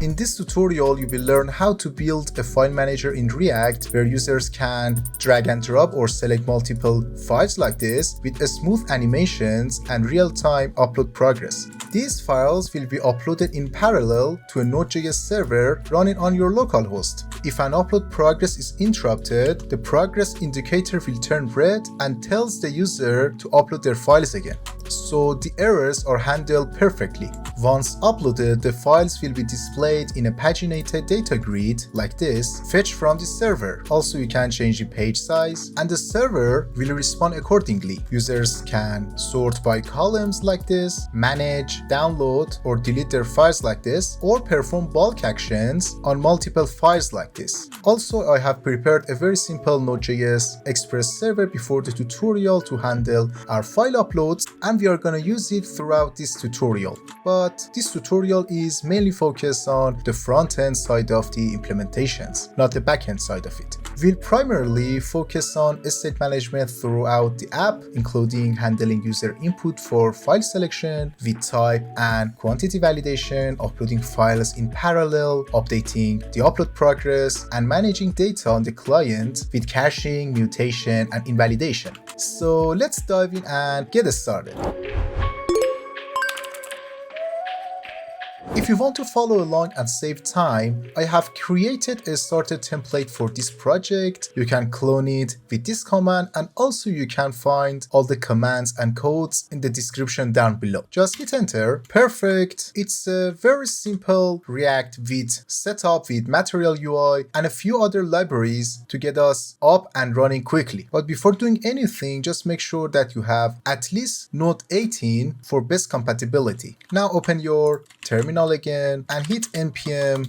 In this tutorial, you will learn how to build a file manager in React where users can drag and drop or select multiple files like this with smooth animations and real-time upload progress. These files will be uploaded in parallel to a Node.js server running on your localhost. If an upload progress is interrupted, the progress indicator will turn red and tells the user to upload their files again. So the errors are handled perfectly. Once uploaded, the files will be displayed in a paginated data grid like this, fetched from the server. Also, you can change the page size, and the server will respond accordingly. Users can sort by columns like this, manage, download, or delete their files like this, or perform bulk actions on multiple files like this. Also, I have prepared a very simple Node.js Express server before the tutorial to handle our file uploads, and we are going to use it throughout this tutorial. But this tutorial is mainly focused on the front-end side of the implementations, not the back-end side of it. We'll primarily focus on state management throughout the app, including handling user input for file selection with type and quantity validation, uploading files in parallel, updating the upload progress, and managing data on the client with caching, mutation, and invalidation. So let's dive in and get started. If you want to follow along and save time, I have created a starter template for this project. You can clone it with this command, and also you can find all the commands and codes in the description down below. Just hit enter. Perfect. It's a very simple React with setup with Material UI and a few other libraries to get us up and running quickly. But before doing anything, just make sure that you have at least Node 18 for best compatibility. Now open your terminal again and hit npm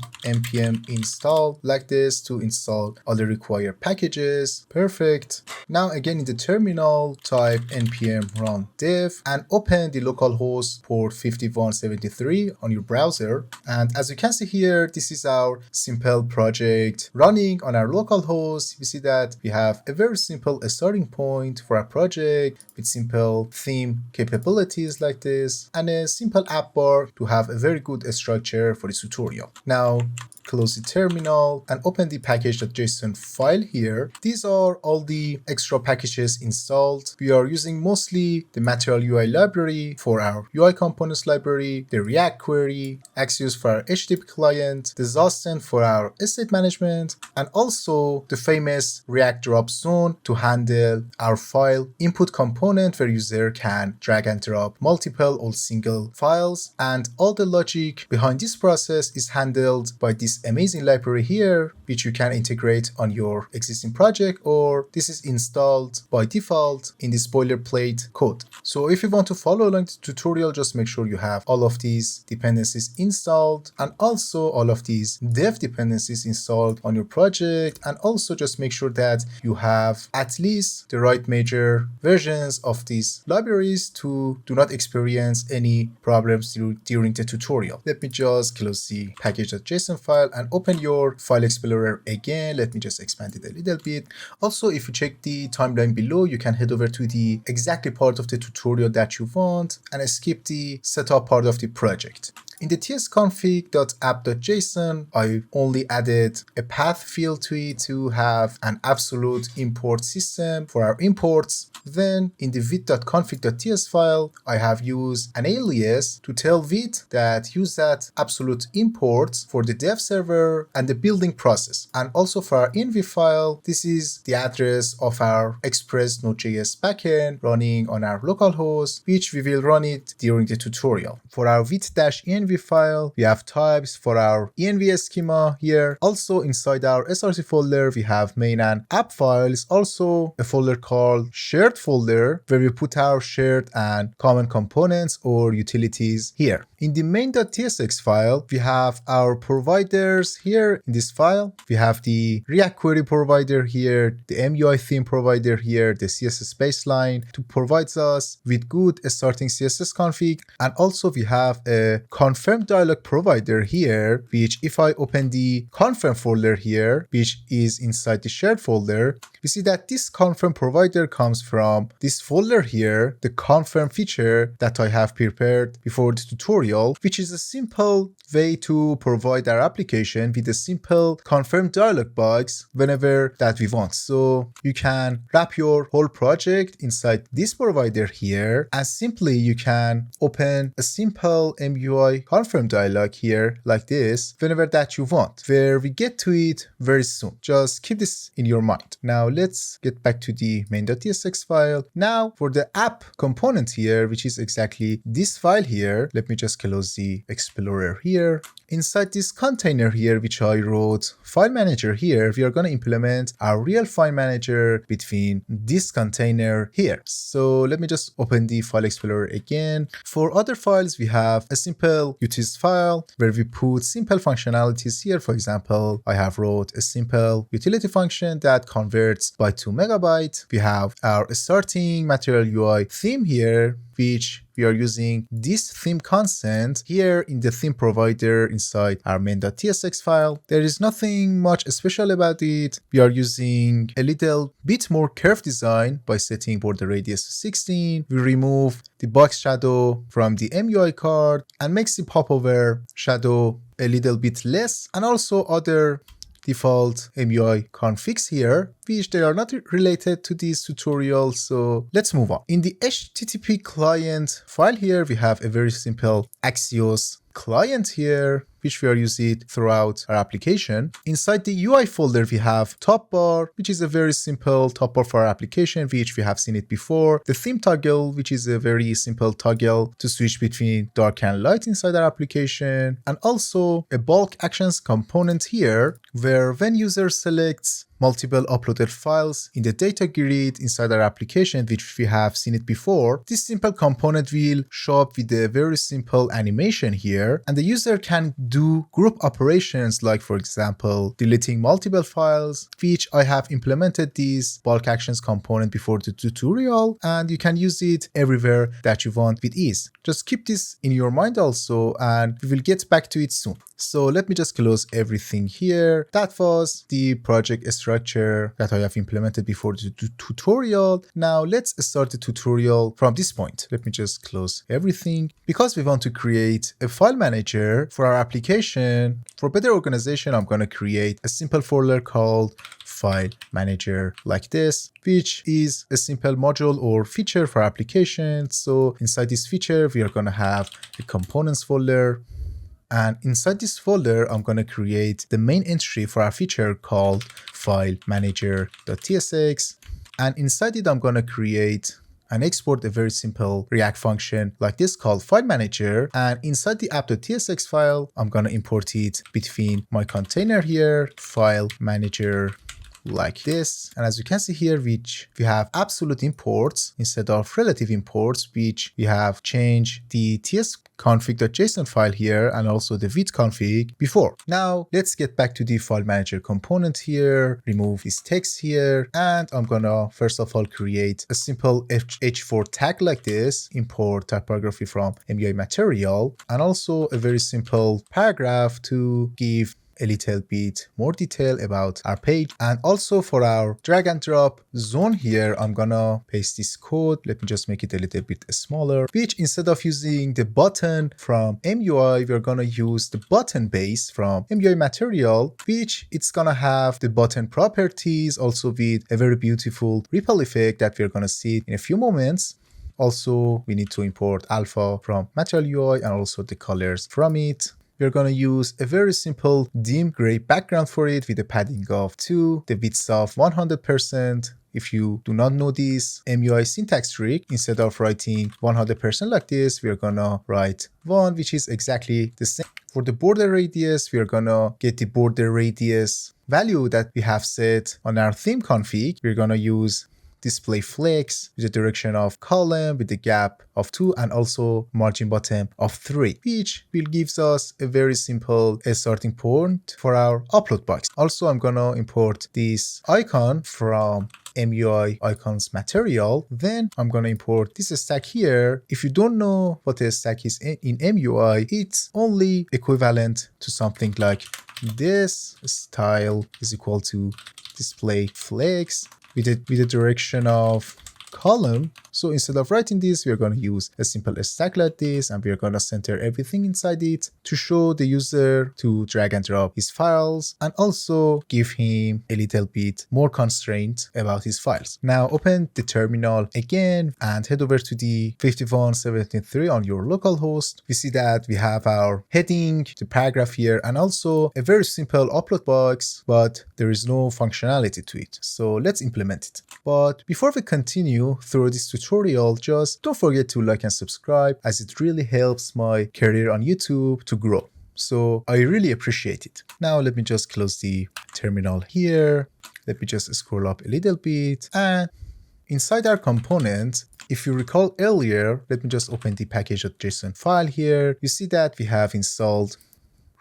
install like this to install all the required packages. Perfect. Now again in the terminal type npm run dev and open the localhost port 5173 on your browser, and as you can see here, this is our simple project running on our localhost. You see that we have a very simple starting point for our project with simple theme capabilities like this and a simple app bar to have a very good structure for this tutorial. Now close the terminal and open the package.json file here. These are all the extra packages installed. We are using mostly the Material UI library for our UI components library, the React query, axios for our HTTP client, the zustand for our state management, and also the famous React drop zone to handle our file input component where user can drag and drop multiple or single files. And all the logic behind this process is handled by this amazing library here, which you can integrate on your existing project, or this is installed by default in this boilerplate code. So if you want to follow along the tutorial, just make sure you have all of these dependencies installed and also all of these dev dependencies installed on your project, and also just make sure that you have at least the right major versions of these libraries to do not experience any problems during the tutorial. Let me just close the package.json file and open your file explorer again. Let me just expand it a little bit. Also, if you check the timeline below, you can head over to the exactly part of the tutorial that you want and skip the setup part of the project. In the tsconfig.app.json, I only added a path field to it to have an absolute import system for our imports. Then in the vit.config.ts file, I have used an alias to tell Vit that use that absolute imports for the dev server and the building process. And also for our env file, this is the address of our Express Node.js backend running on our localhost, which we will run it during the tutorial. For our vit-env file, we have types for our env schema here. Also inside our src folder, we have main and app files, also a folder called shared folder where we put our shared and common components or utilities here. In the main.tsx file, we have our providers here in this file. We have the React query provider here, the MUI theme provider here, the CSS baseline to provide us with good starting CSS config, and also we have a conf confirm dialog provider here, which if I open the confirm folder here, which is inside the shared folder, we see that this confirm provider comes from this folder here, the confirm feature that I have prepared before the tutorial, which is a simple way to provide our application with a simple confirm dialog box whenever that we want. So you can wrap your whole project inside this provider here, and simply you can open a simple MUI confirm dialog here like this whenever that you want, where we get to it very soon. Just keep this in your mind. Now let's get back to the main.tsx file. Now for the app component here, which is exactly this file here, let me just close the Explorer here. Inside this container here, which I wrote file manager here, we are going to implement our real file manager between this container here. So let me just open the file explorer again. For other files, we have a simple utils file where we put simple functionalities here. For example, I have wrote a simple utility function that converts by 2 megabytes. We have our starting material UI theme here, which we are using this theme constant here in the theme provider inside our main.tsx file. There is nothing much special about it. We are using a little bit more curve design by setting border radius to 16. We remove the box shadow from the MUI card and makes the popover shadow a little bit less, and also other default MUI configs here, which they are not related to this tutorial. So let's move on. In the HTTP client file here, we have a very simple axios client here, which we are using throughout our application. Inside the UI folder, we have top bar, which is a very simple top bar for our application, which we have seen it before. The theme toggle, which is a very simple toggle to switch between dark and light inside our application. And also a bulk actions component here, where when user selects multiple uploaded files in the data grid inside our application, which we have seen it before, this simple component will show up with a very simple animation here, and the user can do group operations like, for example, deleting multiple files, which I have implemented this bulk actions component before the tutorial, and you can use it everywhere that you want with ease. Just keep this in your mind also, and we will get back to it soon. So let me just close everything here. That was the project structure that I have implemented before the tutorial. Now let's start the tutorial from this point. Let me just close everything. Because we want to create a file manager for our application, for better organization, I'm going to create a simple folder called file manager like this, which is a simple module or feature for our application. So inside this feature, we are going to have a components folder. And inside this folder, I'm going to create the main entry for our feature called file manager.tsx. And inside it, I'm going to create and export a very simple React function like this called file manager. And inside the app.tsx file, I'm going to import it between my container here, file manager like this. And as you can see here, which we have absolute imports instead of relative imports, which we have changed the tsconfig.json file here and also the with config before. Now let's get back to the file manager component here, remove this text here, and I'm gonna first of all create a simple h4 tag like this, import typography from MUI material, and also a very simple paragraph to give a little bit more detail about our page. And also for our drag and drop zone here, I'm gonna paste this code. Let me just make it a little bit smaller, which instead of using the button from MUI, we're gonna use the button base from MUI material, which it's gonna have the button properties also with a very beautiful ripple effect that we're gonna see in a few moments. Also, we need to import alpha from material UI and also the colors from it. We're going to use a very simple dim gray background for it with a padding of 2, the width of 100%. If you do not know this MUI syntax trick, instead of writing 100% like this, we're going to write 1, which is exactly the same. For the border radius, we're going to get the border radius value that we have set on our theme config. We're going to use display flex with a direction of column with a gap of 2 and also margin bottom of 3, which will gives us a very simple starting point for our upload box. Also, I'm gonna import this icon from MUI icons material, then I'm going to import this stack here. If you don't know what a stack is in MUI, it's only equivalent to something like this. Style is equal to display flex with a direction of column. So instead of writing this, we're going to use a simple stack like this, and we're going to center everything inside it to show the user to drag and drop his files and also give him a little bit more constraint about his files. Now open the terminal again and head over to the 5173 on your localhost. We see that we have our heading, the paragraph here, and also a very simple upload box, but there is no functionality to it. So let's implement it. But before we continue through this tutorial, just don't forget to like and subscribe, as it really helps my career on YouTube to grow. So I really appreciate it. Now let me just close the terminal here. Let me just scroll up a little bit, and inside our component, if you recall earlier, let me just open the package.json file here. You see that we have installed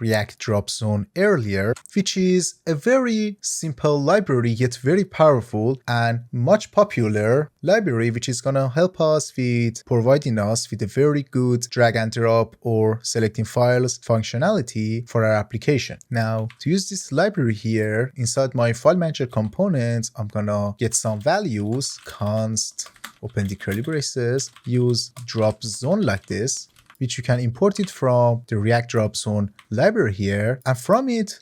React Drop Zone earlier, which is a very simple library yet very powerful and much popular library, which is gonna help us with providing us with a very good drag and drop or selecting files functionality for our application. Now, to use this library here inside my file manager component, I'm gonna get some values, const, open the curly braces, use drop zone like this, which you can import it from the React Drop Zone library here. And from it,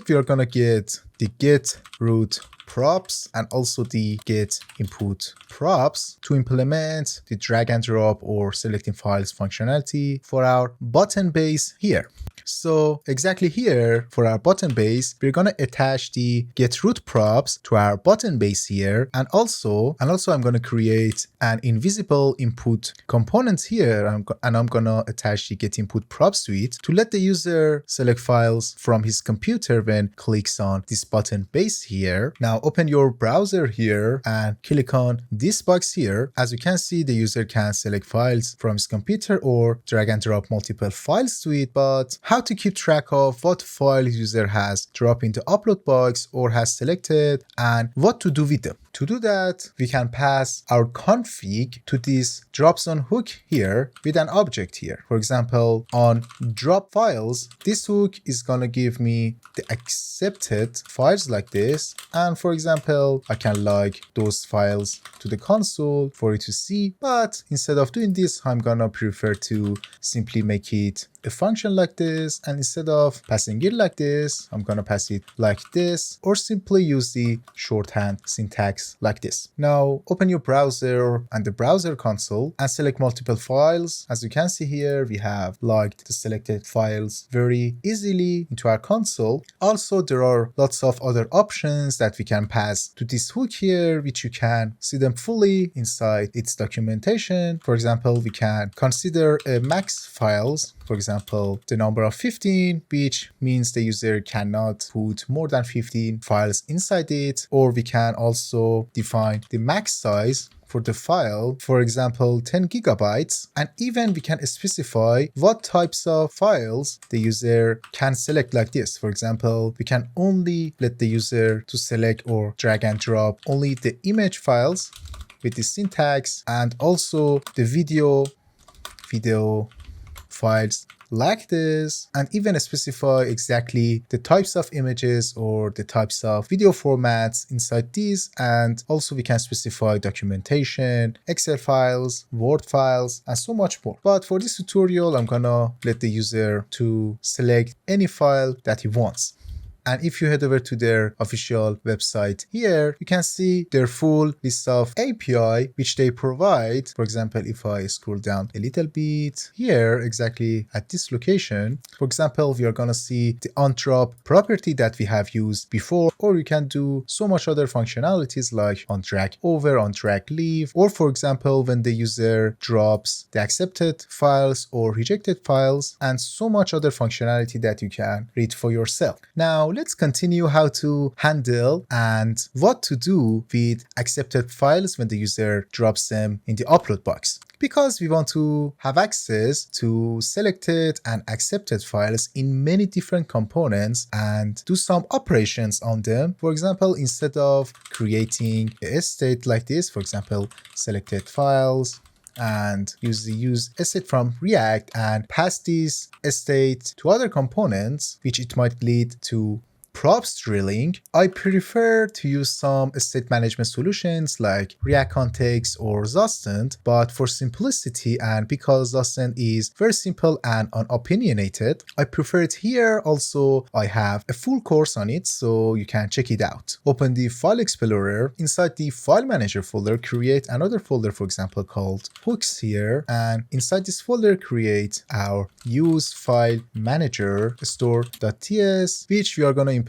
we are gonna get the get root props and also the get input props to implement the drag and drop or selecting files functionality for our button base here. So exactly here for our button base, we're going to attach the get root props to our button base here. And also I'm going to create an invisible input component here. And I'm going to attach the get input props to it to let the user select files from his computer when clicks on this button base here. Now open your browser here and click on this box here. As you can see, the user can select files from his computer or drag and drop multiple files to it. But how to keep track of what file user has dropped into upload box or has selected and what to do with them. To do that, we can pass our config to this drop zone hook here with an object here. For example, on drop files, this hook is going to give me the accepted files like this. And for example, I can log those files to the console for you to see. But instead of doing this, I'm going to prefer to simply make it a function like this, and instead of passing it like this, I'm gonna pass it like this, or simply use the shorthand syntax like this. Now open your browser and the browser console and select multiple files. As you can see here, we have logged the selected files very easily into our console. Also, there are lots of other options that we can pass to this hook here, which you can see them fully inside its documentation. For example, we can consider a max files, for example, the number of 15, which means the user cannot put more than 15 files inside it. Or we can also define the max size for the file, for example, 10 gigabytes. And even we can specify what types of files the user can select like this. For example, we can only let the user to select or drag and drop only the image files with the syntax, and also the video files like this, and even specify exactly the types of images or the types of video formats inside these. And also we can specify documentation, Excel files, Word files, and so much more. But for this tutorial, I'm gonna let the user to select any file that he wants. And if you head over to their official website here, you can see their full list of API which they provide. For example, if I scroll down a little bit here, exactly at this location, for example, we are going to see the onDrop property that we have used before, or you can do so much other functionalities like onDrag over, onDrag leave, or for example, when the user drops the accepted files or rejected files, and so much other functionality that you can read for yourself. Now, let's continue how to handle and what to do with accepted files when the user drops them in the upload box. because we want to have access to selected and accepted files in many different components and do some operations on them. For example, instead of creating a state like this, for example, selected files, and use state from React and pass this state to other components, which it might lead to props drilling, I prefer to use some state management solutions like React Context or Zustand, but for simplicity and because Zustand is very simple and unopinionated, I prefer it here. Also, I have a full course on it, so you can check it out. Open the File Explorer. Inside the File Manager folder, create another folder, for example, called hooks here, and inside this folder, create our use file manager store.ts, which we are going to implement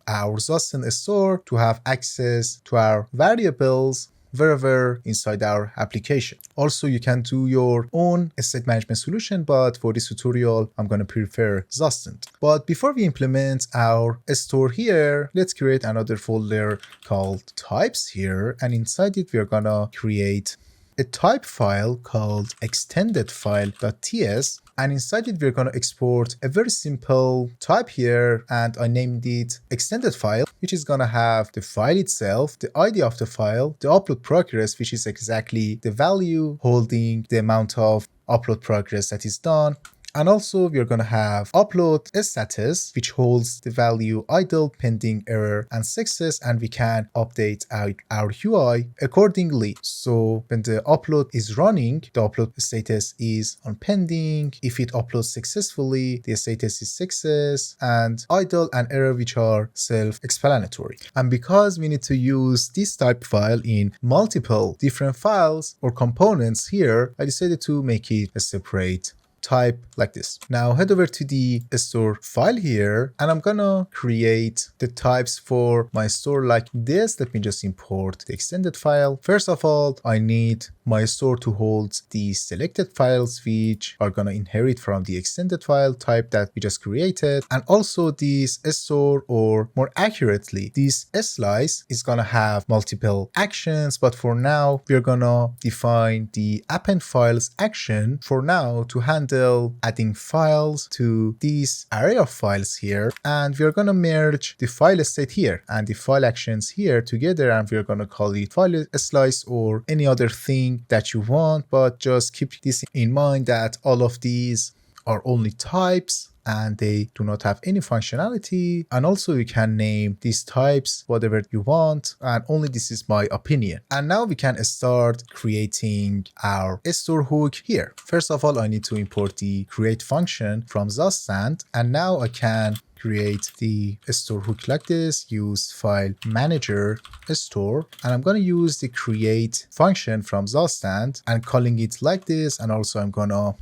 our zustand store to have access to our variables wherever inside our application. Also, you can do your own state management solution, but for this tutorial, I'm going to prefer Zustand. But before we implement our store here, let's create another folder called types here, and inside it, we're going to create a type file called extendedfile.ts, and inside it we're going to export a very simple type here, and I named it extended file, which is going to have the file itself, the ID of the file, the upload progress, which is exactly the value holding the amount of upload progress that is done. And also we're going to have upload status, which holds the value idle, pending, error, and success, and we can update our UI accordingly. So when the upload is running, the upload status is on pending. If it uploads successfully, the status is success, and idle and error, which are self-explanatory. And because we need to use this type file in multiple different files or components here, I decided to make it a separate type like this. Now head over to the store file here, and I'm gonna create the types for my store like this. Let me just import the extended file. First of all, I need my store to hold the selected files, which are gonna inherit from the extended file type that we just created. And also this store, or more accurately, this slice is gonna have multiple actions, but for now, we're gonna define the append files action for now to handle adding files to this array of files here, and we're going to merge the file state here and the file actions here together, and we're going to call it file slice or any other thing that you want, but just keep this in mind that all of these are only types and they do not have any functionality. And also you can name these types whatever you want, and only this is my opinion. And now we can start creating our store hook here. First of all, I need to import the create function from Zustand, and now I can create the store hook like this, use file manager store, and I'm going to use the create function from Zustand and calling it like this. And also I'm going to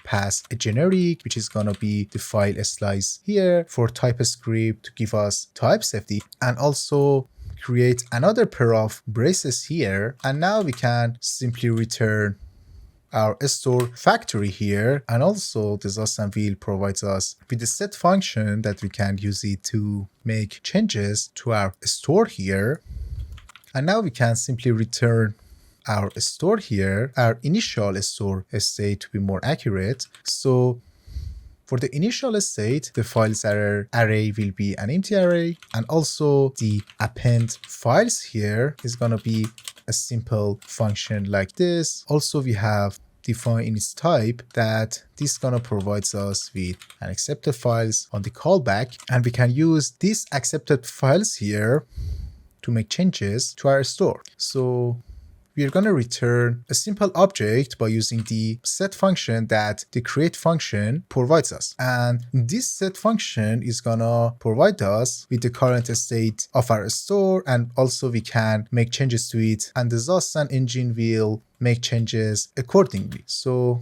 pass a generic, which is gonna be the file slice here for TypeScript to give us type safety, and also create another pair of braces here. And now we can simply return our store factory here, and also the Zustand wheel provides us with the set function that we can use it to make changes to our store here. And now we can simply return our store here, our initial store state to be more accurate. So for the initial state, the files array will be an empty array, and also the append files here is gonna be a simple function like this. Also we have defined in its type that this gonna provides us with an accepted files on the callback, and we can use these accepted files here to make changes to our store. So we're going to return a simple object by using the set function that the create function provides us. And this set function is going to provide us with the current state of our store, and also we can make changes to it, and the Zustand engine will make changes accordingly. So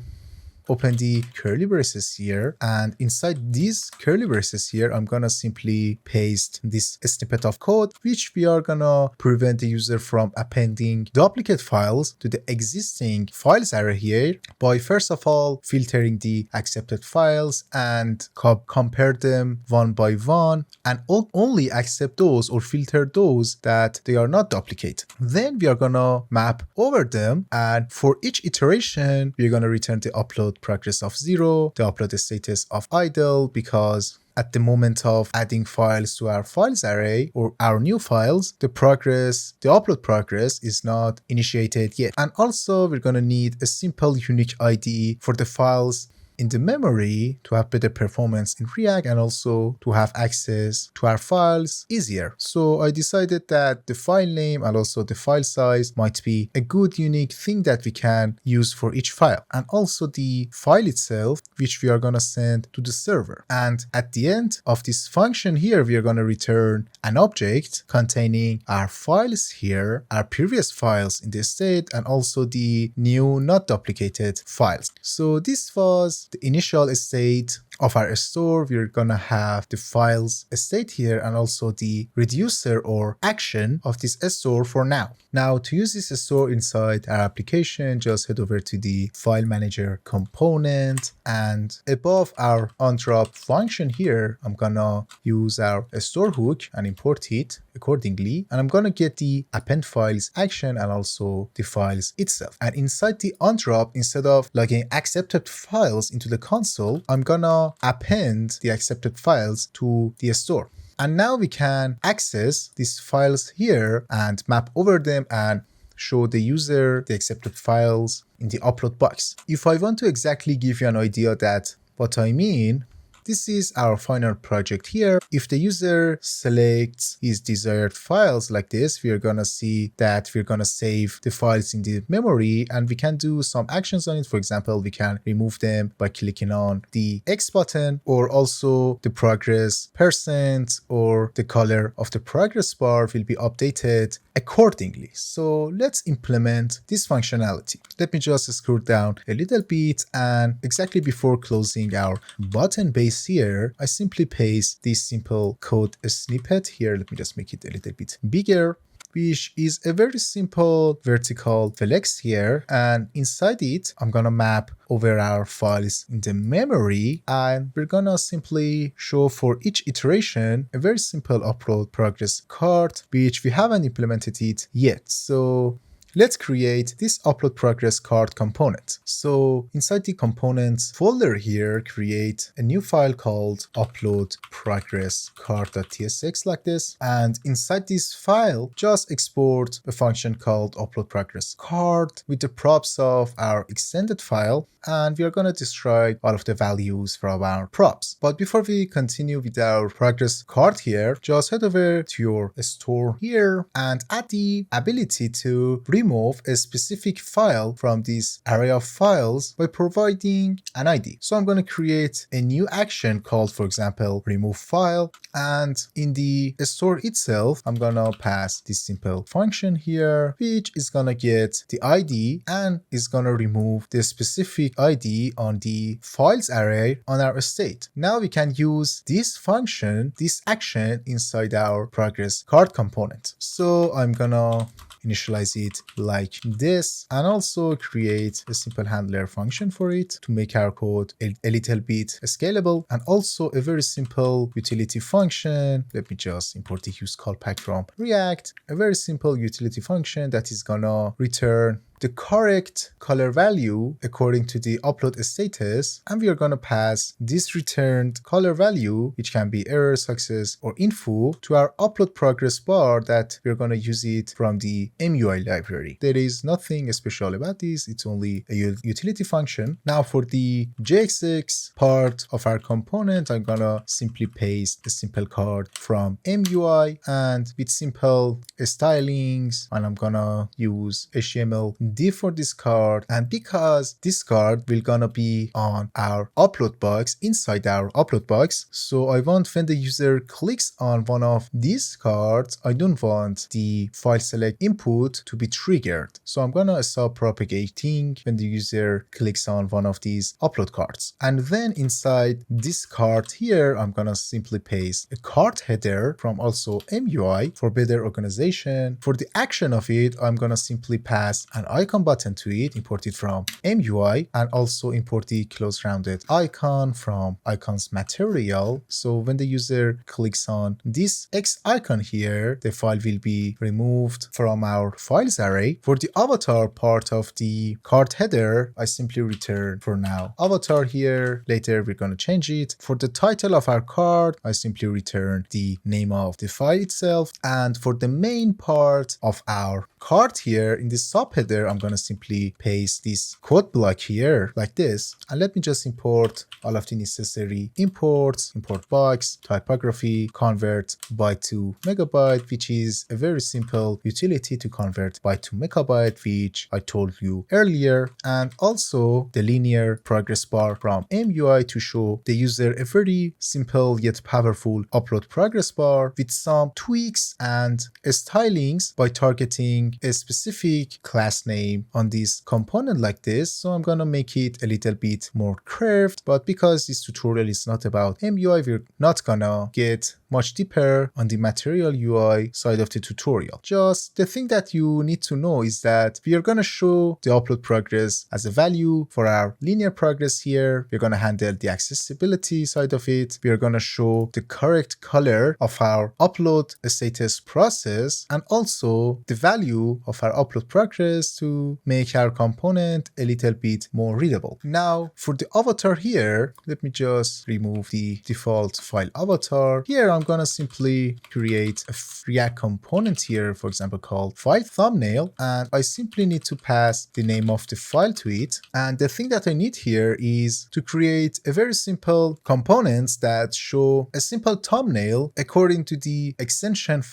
open the curly braces here, and inside these curly braces here, I'm gonna simply paste this snippet of code, which we are gonna prevent the user from appending duplicate files to the existing files array here by first of all filtering the accepted files and compare them one by one and only accept those or filter those that they are not duplicate. Then we are gonna map over them, and for each iteration we're gonna return the upload progress of 0, the upload status of idle, because at the moment of adding files to our files array or our new files, the upload progress is not initiated yet. And also we're gonna need a simple unique ID for the files in the memory to have better performance in React and also to have access to our files easier. So I decided that the file name and also the file size might be a good unique thing that we can use for each file, and also the file itself, which we are going to send to the server. And at the end of this function here, we are going to return an object containing our files here, our previous files in the state, and also the new not duplicated files. So this was the initial state of our store. We're gonna have the files state here and also the reducer or action of this store for now. Now to use this store inside our application, just head over to the file manager component, and above our onDrop function here, I'm gonna use our store hook and import it accordingly, and I'm gonna get the append files action and also the files itself. And inside the onDrop, instead of logging accepted files into the console, I'm gonna append the accepted files to the store. And now we can access these files here and map over them and show the user the accepted files in the upload box. If I want to exactly give you an idea that what I mean, this is our final project here. If the user selects his desired files like this, we're gonna see that we're gonna save the files in the memory and we can do some actions on it. For example, we can remove them by clicking on the X button, or also the progress percent or the color of the progress bar will be updated accordingly. So let's implement this functionality. Let me just scroll down a little bit, and exactly before closing our button base here, I simply paste this simple code snippet here. Let me just make it a little bit bigger, which is a very simple vertical flex here, and inside it I'm gonna map over our files in the memory, and we're gonna simply show for each iteration a very simple upload progress card, which we haven't implemented it yet. So let's create this upload progress card component. So inside the components folder here, create a new file called upload progress card.tsx like this. And inside this file, just export a function called upload progress card with the props of our extended file. And we are going to destroy all of the values from our props. But before we continue with our progress card here, just head over to your store here and add the ability to remove a specific file from this array of files by providing an ID. So I'm going to create a new action called, for example, remove file. And in the store itself, I'm going to pass this simple function here, which is going to get the ID and is going to remove the specific ID on the files array on our state. Now we can use this function, this action inside our progress card component. So I'm going to initialize it like this and also create a simple handler function for it to make our code a little bit scalable, and also a very simple utility function. Let me just import the use call pack from React, a very simple utility function that is gonna return the correct color value according to the upload status, and we are going to pass this returned color value, which can be error, success, or info, to our upload progress bar that we're going to use it from the MUI library. There is nothing special about this, it's only a utility function. Now for the JXX part of our component, I'm going to simply paste a simple card from MUI and with simple stylings, and I'm going to use HTML div for this card, and because this card will gonna be on our upload box, inside our upload box, so I want when the user clicks on one of these cards, I don't want the file select input to be triggered. So I'm gonna stop propagating when the user clicks on one of these upload cards. And then inside this card here, I'm gonna simply paste a card header from also MUI for better organization. For the action of it, I'm gonna simply pass an icon button to it, import it from MUI, and also import the close rounded icon from icons material. So when the user clicks on this X icon here, the file will be removed from our files array. For the avatar part of the card header, I simply return for now avatar here. Later we're gonna change it. For the title of our card, I simply return the name of the file itself. And for the main part of our card here, in the subheader, I'm gonna simply paste this code block here like this. And let me just import all of the necessary imports, import box, typography, convert byte to megabyte, which is a very simple utility to convert byte to megabyte, which I told you earlier, and also the linear progress bar from MUI to show the user a very simple yet powerful upload progress bar with some tweaks and stylings by targeting a specific class name on this component like this. So I'm gonna make it a little bit more curved, but because this tutorial is not about MUI, we're not gonna get much deeper on the material UI side of the tutorial. Just the thing that you need to know is that we are going to show the upload progress as a value for our linear progress here. We're going to handle the accessibility side of it. We are going to show the correct color of our upload status process and also the value of our upload progress to make our component a little bit more readable. Now for the avatar here, let me just remove the default file avatar. Here I'm gonna simply create a React component here, for example, called file thumbnail, and I simply need to pass the name of the file to it. And the thing that I need here is to create a very simple components that show a simple thumbnail according to the extension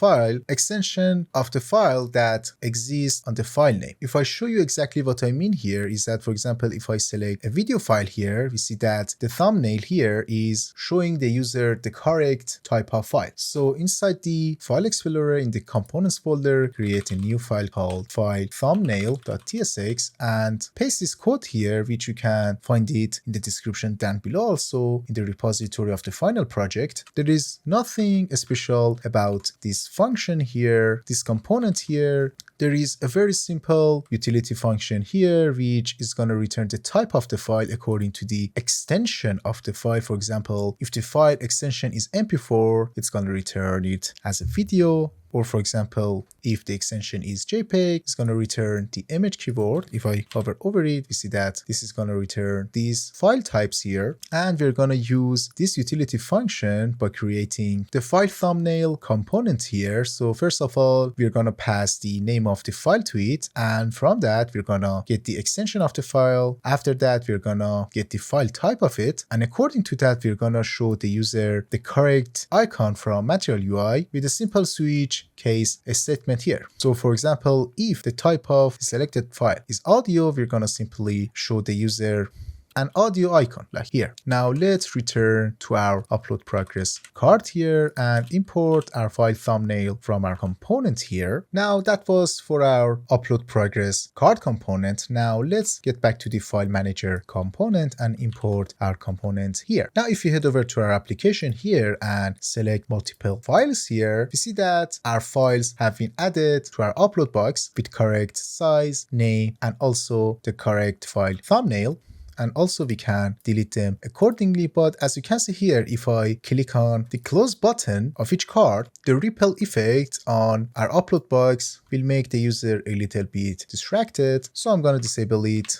of the file that exists on the file name. If I show you exactly what I mean here is that, for example, if I select a video file here, we see that the thumbnail here is showing the user the correct type of file. So inside the file explorer in the components folder, create a new file called file thumbnail.tsx and paste this code here, which you can find it in the description down below, also in the repository of the final project. There is nothing special about this function here, this component here. There is a very simple utility function here, which is going to return the type of the file according to the extension of the file. For example, if the file extension is MP4, it's going to return it as a video. Or for example, if the extension is JPEG, it's going to return the image keyword. If I hover over it, we see that this is going to return these file types here. And we're going to use this utility function by creating the file thumbnail component here. So first of all, we're going to pass the name of the file to it. And from that, we're going to get the extension of the file. After that, we're going to get the file type of it. And according to that, we're going to show the user the correct icon from Material UI with a simple switch case a statement here. So for example, if the type of the selected file is audio, we're going to simply show the user an audio icon like here. Now let's return to our upload progress card here and import our file thumbnail from our component here. Now that was for our upload progress card component. Now let's get back to the file manager component and import our component here. Now if you head over to our application here and select multiple files here, we see that our files have been added to our upload box with correct size, name, and also the correct file thumbnail. And also we can delete them accordingly. But as you can see here, if I click on the close button of each card, the ripple effect on our upload box will make the user a little bit distracted. So I'm going to disable it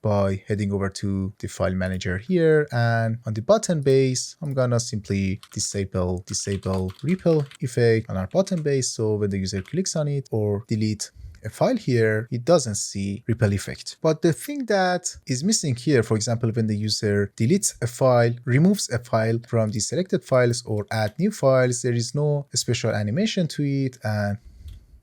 by heading over to the file manager here, and on the button base, I'm gonna simply disable ripple effect on our button base. So when the user clicks on it or delete a file here, it doesn't see ripple effect. But the thing that is missing here, for example, when the user deletes a file, removes a file from the selected files or add new files, there is no special animation to it. And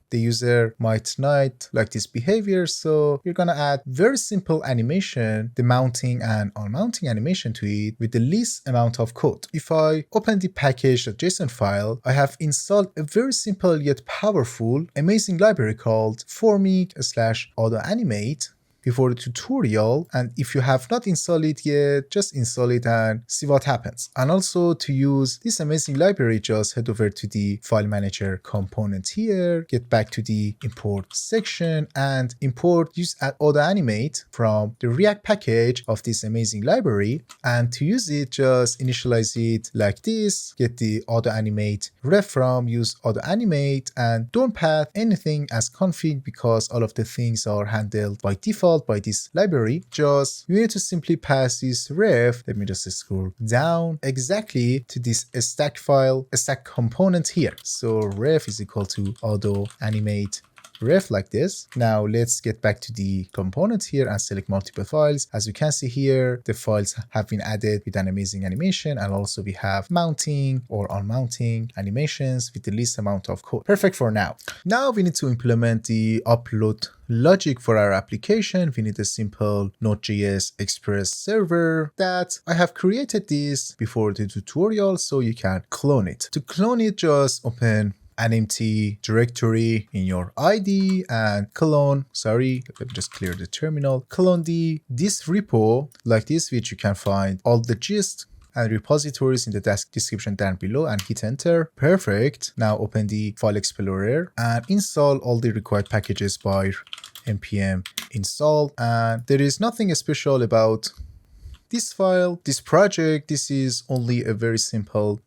the user might not like this behavior, so you're gonna add very simple animation, the mounting and unmounting animation to it with the least amount of code. If I open the package.json file, I have installed a very simple yet powerful, amazing library called formik/autoanimate before the tutorial, and if you have not installed it yet, just install it and see what happens. And also to use this amazing library, just head over to the file manager component here, get back to the import section and import use autoanimate from the React package of this amazing library. And to use it, just initialize it like this, get the autoanimate ref from use autoanimate, and don't path anything as config because all of the things are handled by default by this library. Just you need to simply pass this ref, let me just scroll down exactly to this stack file, stack component here. So ref is equal to autoanimate ref like this. Now let's get back to the components here and select multiple files. As you can see here, the files have been added with an amazing animation, and also we have mounting or unmounting animations with the least amount of code. Perfect for now. Now we need to implement the upload logic for our application. We need a simple Node.js Express server that I have created this before the tutorial, so you can clone it. To clone it, just open an empty directory in your IDE and clone, let me just clear the terminal, clone this repo like this, which you can find all the gist and repositories in the description down below, and hit enter. Perfect. Now open the file explorer and install all the required packages by npm install. And there is nothing special about this file, this project. This is only a very simple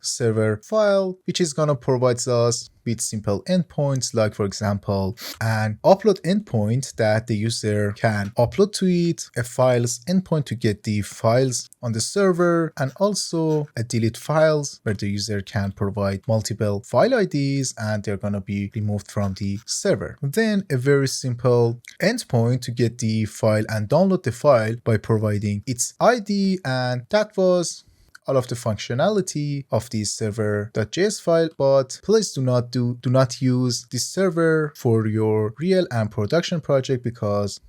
server file, which is gonna provide us with simple endpoints, like for example, an upload endpoint that the user can upload to it, a files endpoint to get the files on the server, and also a delete files where the user can provide multiple file IDs and they're gonna be removed from the server. Then a very simple endpoint to get the file and download the file by providing its ID, and that was all of the functionality of the server.js file. But please do not use this server for your real and production project because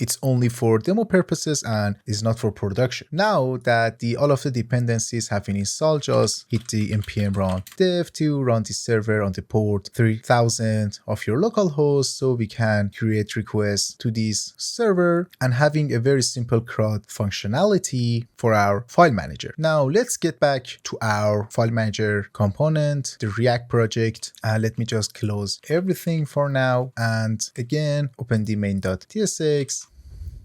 it's only for demo purposes and is not for production. Now that all of the dependencies have been installed, just hit the npm run dev to run the server on the port 3000 of your localhost, so we can create requests to this server and having a very simple CRUD functionality for our file manager. Now let's get back to our file manager component, the React project, and let me just close everything for now and again open the main.tsx.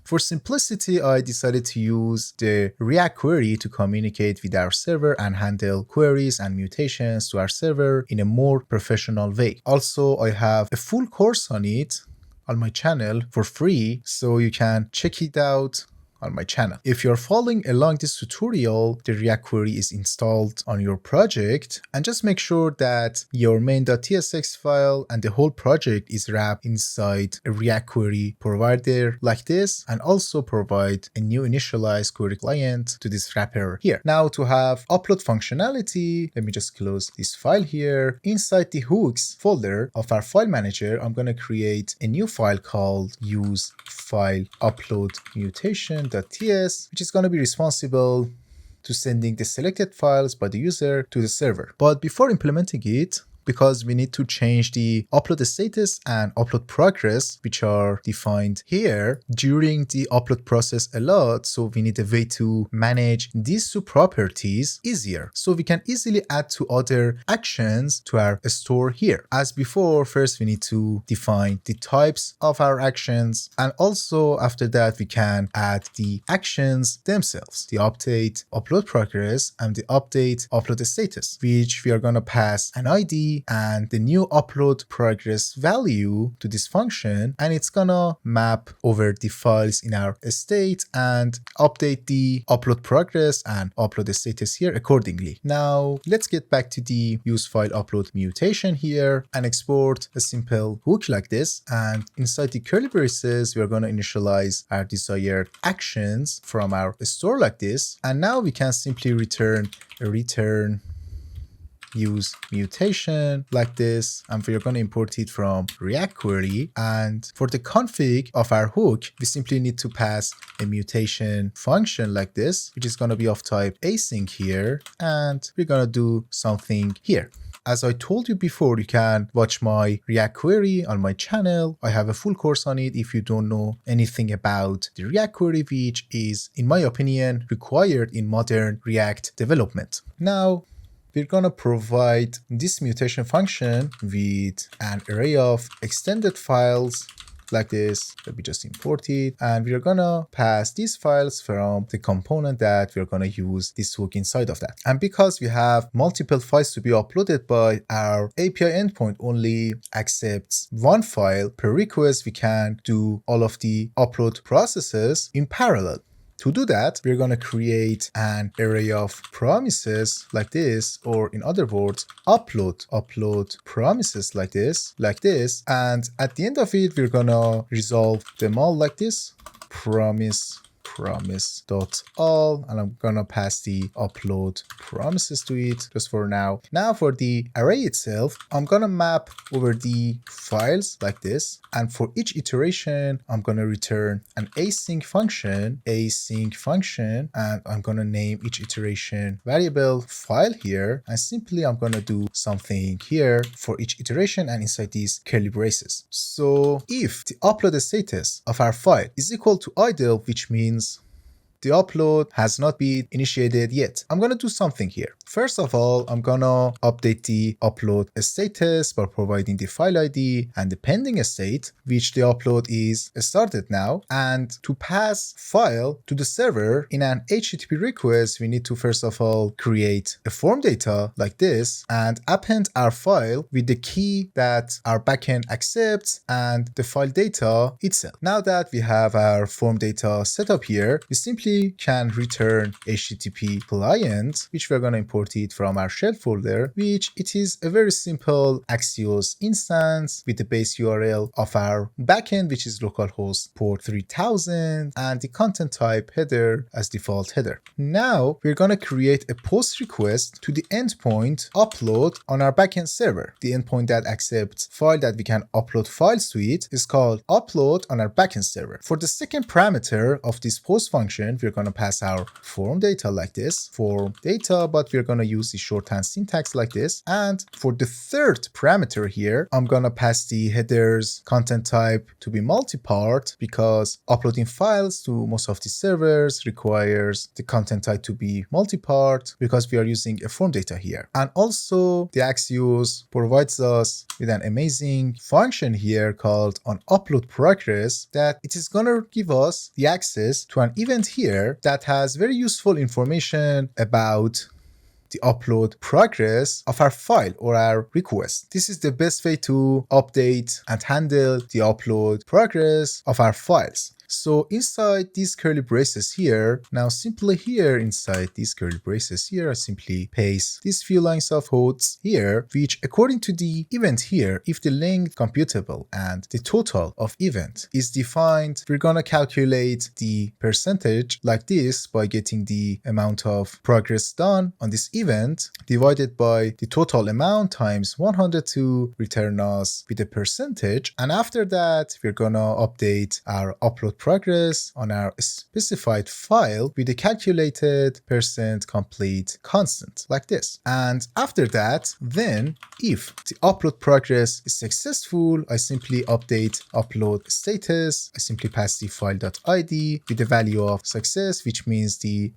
For simplicity, I decided to use the React query to communicate with our server and handle queries and mutations to our server in a more professional way. Also, I have a full course on it on my channel for free, so you can check it out on my channel. If you're following along this tutorial, the React query is installed on your project, and just make sure that your main.tsx file and the whole project is wrapped inside a React query provider like this, and also provide a new initialized query client to this wrapper here. Now to have upload functionality, let me just close this file here. Inside the hooks folder of our file manager, I'm going to create a new file called use file upload mutation.ts, which is going to be responsible to sending the selected files by the user to the server. But before implementing it, because we need to change the upload status and upload progress, which are defined here during the upload process a lot. So we need a way to manage these two properties easier. So we can easily add to other actions to our store here. As before, first we need to define the types of our actions. And also after that, we can add the actions themselves, the update upload progress and the update upload status, which we are going to pass an ID and the new upload progress value to this function, and it's gonna map over the files in our state and update the upload progress and upload status here accordingly. Now let's get back to the use file upload mutation here and export a simple hook like this, and inside the curly braces we are going to initialize our desired actions from our store like this, and now we can simply return use mutation like this, and we're going to import it from React query. And for the config of our hook, we simply need to pass a mutation function like this, which is going to be of type async here, and we're going to do something here. As I told you before, you can watch my React query on my channel. I have a full course on it if you don't know anything about the React query, which is, in my opinion, required in modern React development. Now, we're going to provide this mutation function with an array of extended files like this. Let me just import it, and we're gonna pass these files from the component that we're gonna use this hook inside of that. And because we have multiple files to be uploaded, but our API endpoint only accepts one file per request, we can do all of the upload processes in parallel. To do that, we're going to create an array of promises like this, or in other words, upload promises like this, and at the end of it, we're going to resolve them all like this, promise.all, and I'm gonna pass the upload promises to it just for now. Now for the array itself, I'm gonna map over the files like this, and for each iteration, I'm gonna return an async function, and I'm gonna name each iteration variable file here, and simply I'm gonna do something here for each iteration and inside these curly braces. So if the upload status of our file is equal to idle, which means the upload has not been initiated yet, I'm gonna do something here. First of all, I'm gonna update the upload status by providing the file ID and the pending state, which the upload is started now. And to pass file to the server in an HTTP request, we need to first of all create a form data like this and append our file with the key that our backend accepts and the file data itself. Now that we have our form data set up here, we simply can return HTTP client, which we're going to import it from our shell folder, which it is a very simple Axios instance with the base URL of our backend, which is localhost port 3000, and the content type header as default header. Now we're going to create a post request to the endpoint upload on our backend server. The endpoint that accepts file that we can upload files to it is called upload on our backend server. For the second parameter of this post function, we're going to pass our form data like this, form data, but we're going to use the shorthand syntax like this. And for the third parameter here, I'm going to pass the headers content type to be multi-part, because uploading files to most of the servers requires the content type to be multi-part because we are using a form data here. And also the Axios provides us with an amazing function here called on upload progress, that it is going to give us the access to an event here that has very useful information about the upload progress of our file or our request. This is the best way to update and handle the upload progress of our files. So inside these curly braces here, now simply here inside these curly braces here, I simply paste these few lines of codes here, which according to the event here, if the length computable and the total of event is defined, we're gonna calculate the percentage like this by getting the amount of progress done on this event divided by the total amount times 100 to return us with a percentage. And after that, we're gonna update our upload progress on our specified file with the calculated % complete constant like this. And after that, then if the upload progress is successful, I simply update upload status. I simply pass the file.id with the value of success, which means the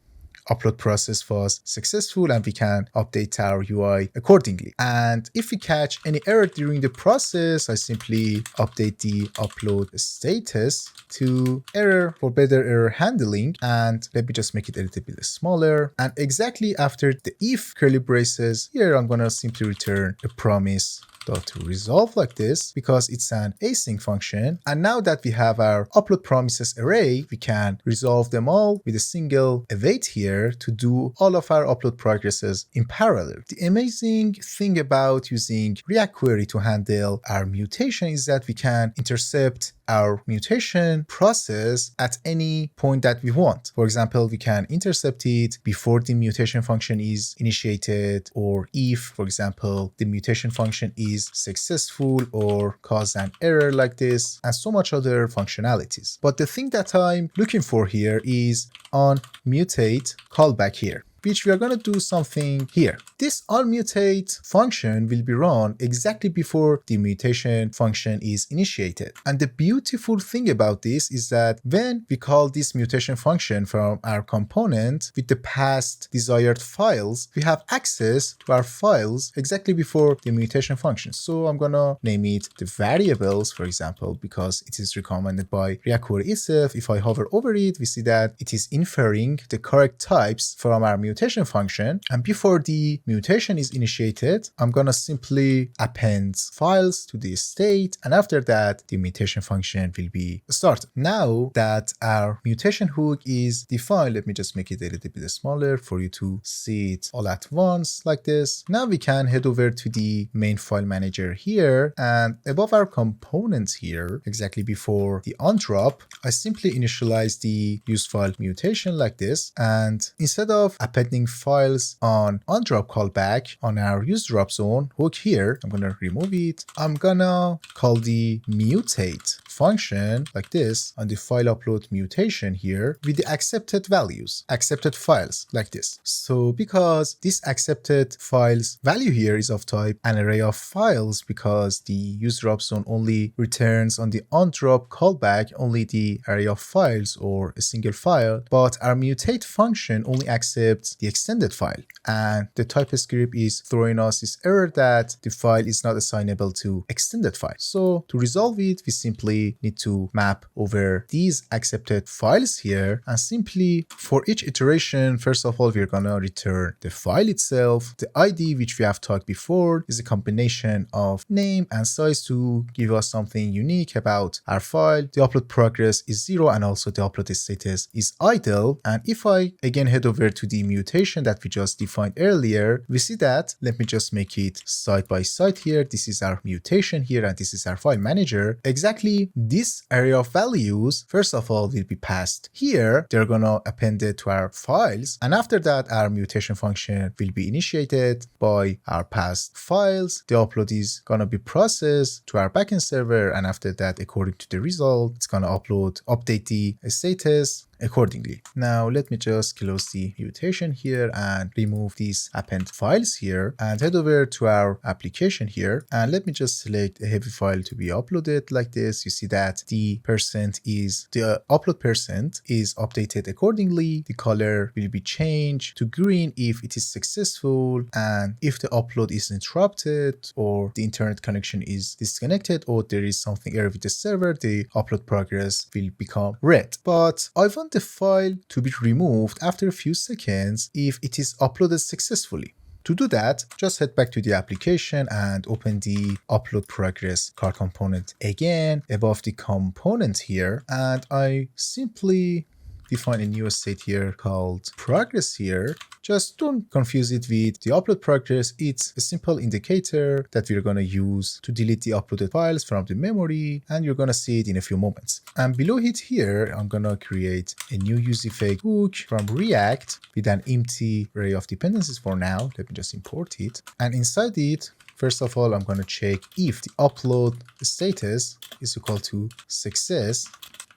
upload process was successful and we can update our UI accordingly. And if we catch any error during the process, I simply update the upload status to error for better error handling. And let me just make it a little bit smaller. And exactly after the if curly braces here, I'm gonna simply return a promise to resolve like this because it's an async function. And now that we have our upload promises array, we can resolve them all with a single await here to do all of our upload progresses in parallel. The amazing thing about using React query to handle our mutation is that we can intercept our mutation process at any point that we want. For example, we can intercept it before the mutation function is initiated, or if, for example, the mutation function is successful or cause an error like this, and so much other functionalities. But the thing that I'm looking for here is on mutate callback here, which we are going to do something here. This onMutate function will be run exactly before the mutation function is initiated. And the beautiful thing about this is that when we call this mutation function from our component with the past desired files, we have access to our files exactly before the mutation function. So I'm going to name it the variables, for example, because it is recommended by React Query itself. If I hover over it, we see that it is inferring the correct types from our mutation function. And before the mutation is initiated, I'm gonna simply append files to the state, and after that the mutation function will be started. Now that our mutation hook is defined, let me just make it a little bit smaller for you to see it all at once like this. Now we can head over to the main file manager here, and above our components here, exactly before the onDrop, I simply initialize the useFile mutation like this, and instead of appending files on onDrop callback on our useDrop zone hook here, I'm gonna remove it. I'm gonna call the mutate function like this on the file upload mutation here with the accepted values, accepted files like this. So because this accepted files value here is of type an array of files, because the useDrop zone only returns on the onDrop callback only the array of files or a single file, but our mutate function only accepts the extended file, and the TypeScript is throwing us this error that the file is not assignable to extended file. So to resolve it, we simply need to map over these accepted files here, and simply for each iteration, first of all, we're gonna return the file itself. The ID, which we have talked before, is a combination of name and size to give us something unique about our file. The upload progress is 0, and also the upload status is idle. And if I again head over to the mutation that we just defined earlier, we see that, let me just make it side by side here. This is our mutation here, and this is our file manager. Exactly this array of values, first of all, will be passed here. They're gonna append it to our files, and after that our mutation function will be initiated by our past files. The upload is gonna be processed to our backend server, and after that, according to the result, it's gonna update the status accordingly. Now let me just close the mutation here and remove these append files here, and head over to our application here, and let me just select a heavy file to be uploaded like this. You see that the upload percent is updated accordingly. The color will be changed to green if it is successful, and if the upload is interrupted or the internet connection is disconnected or there is something error with the server, the upload progress will become red. But I want the file to be removed after a few seconds if it is uploaded successfully. To do that, just head back to the application and open the upload progress card component again above the component here, and I simply define a new state here called progress here. Just don't confuse it with the upload progress. It's a simple indicator that we're going to use to delete the uploaded files from the memory, and you're going to see it in a few moments. And below it here, I'm going to create a new UseEffect hook from React with an empty array of dependencies for now. Let me just import it. And inside it, first of all, I'm going to check if the upload status is equal to success.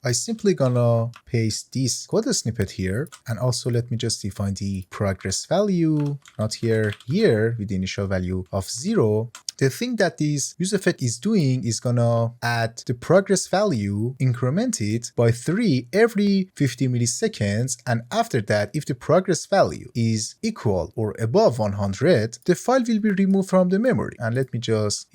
I simply gonna paste this code snippet here, and also let me just define the progress value, not here with the initial value of 0. The thing that this UseEffect is doing is gonna add the progress value, increment it by 3 every 50 milliseconds, and after that, if the progress value is equal or above 100, the file will be removed from the memory. And let me just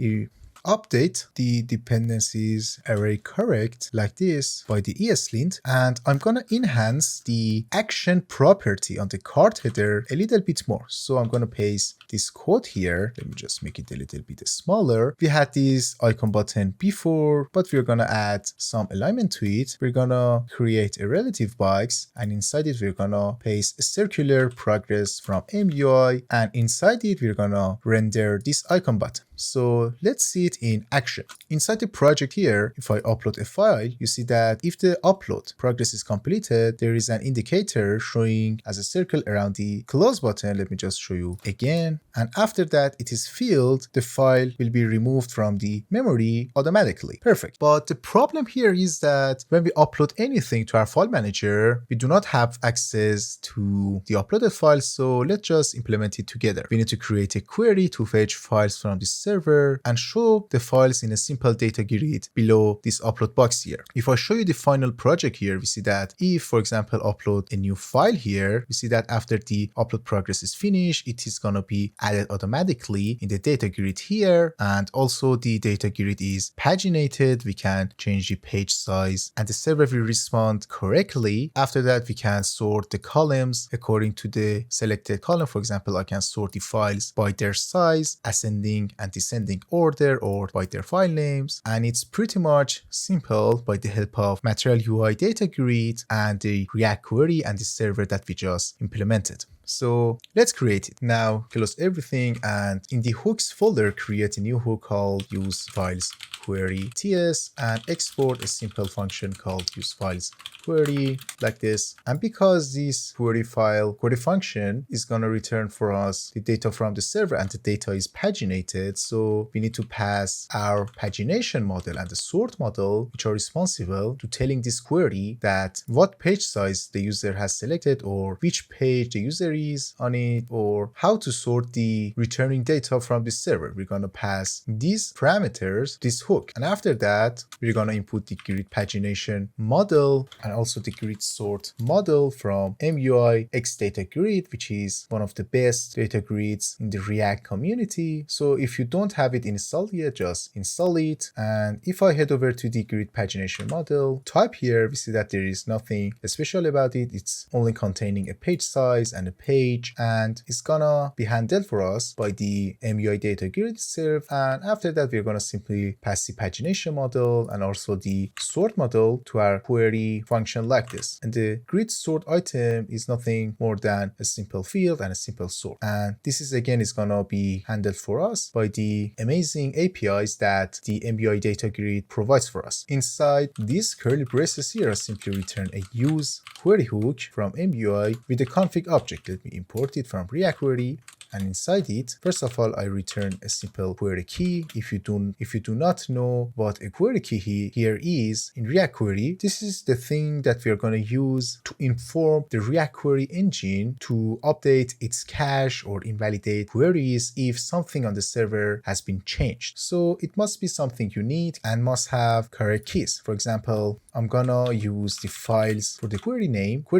update the dependencies array correct like this by the ESLint, and I'm gonna enhance the action property on the card header a little bit more. So I'm gonna paste this code here. Let me just make it a little bit smaller. We had this icon button before, but we're gonna add some alignment to it. We're gonna create a relative box, and inside it we're gonna paste a circular progress from MUI, and inside it we're gonna render this icon button. So let's see it it in action. Inside the project here, if I upload a file, you see that if the upload progress is completed, there is an indicator showing as a circle around the close button. Let me just show you again. And after that it is filled, the file will be removed from the memory automatically. Perfect. But the problem here is that when we upload anything to our file manager, we do not have access to the uploaded file. So let's just implement it together. We need to create a query to fetch files from the server and show the files in a simple data grid below this upload box here. If I show you the final project here, we see that if, for example, upload a new file here, we see that after the upload progress is finished, it is going to be added automatically in the data grid here. And also the data grid is paginated. We can change the page size and the server will respond correctly. After that, we can sort the columns according to the selected column. For example, I can sort the files by their size, ascending and descending order, or by their file names. And it's pretty much simple by the help of Material UI data grid and the React query and the server that we just implemented. So let's create it. Now close everything and in the hooks folder, create a new hook called use files query ts and export a simple function called use files query like this. And because this query function is going to return for us the data from the server and the data is paginated, so we need to pass our pagination model and the sort model, which are responsible to telling this query that what page size the user has selected or which page the user is on it or how to sort the returning data from the server. We're going to pass these parameters, this hook. And after that, we're going to input the grid pagination model and also the grid sort model from MUI X data grid, which is one of the best data grids in the React community. So if you don't have it installed yet, just install it. And if I head over to the grid pagination model, type here, we see that there is nothing special about it. It's only containing a page size and a page, and it's gonna be handled for us by the MUI data grid serve. And after that, we're gonna simply pass the pagination model and also the sort model to our query function like this. And the grid sort item is nothing more than a simple field and a simple sort. And this is again is gonna be handled for us by the amazing APIs that the MUI data grid provides for us. Inside these curly braces here, I simply return a use query hook from MUI with a config object. Let me import it from React query. And inside it, first of all, I return a simple query key. If you do not know what a query key here is in React query, this is the thing that we are going to use to inform the React query engine to update its cache or invalidate queries if something on the server has been changed. So it must be something unique and must have correct keys. For example, I'm gonna use the files for the query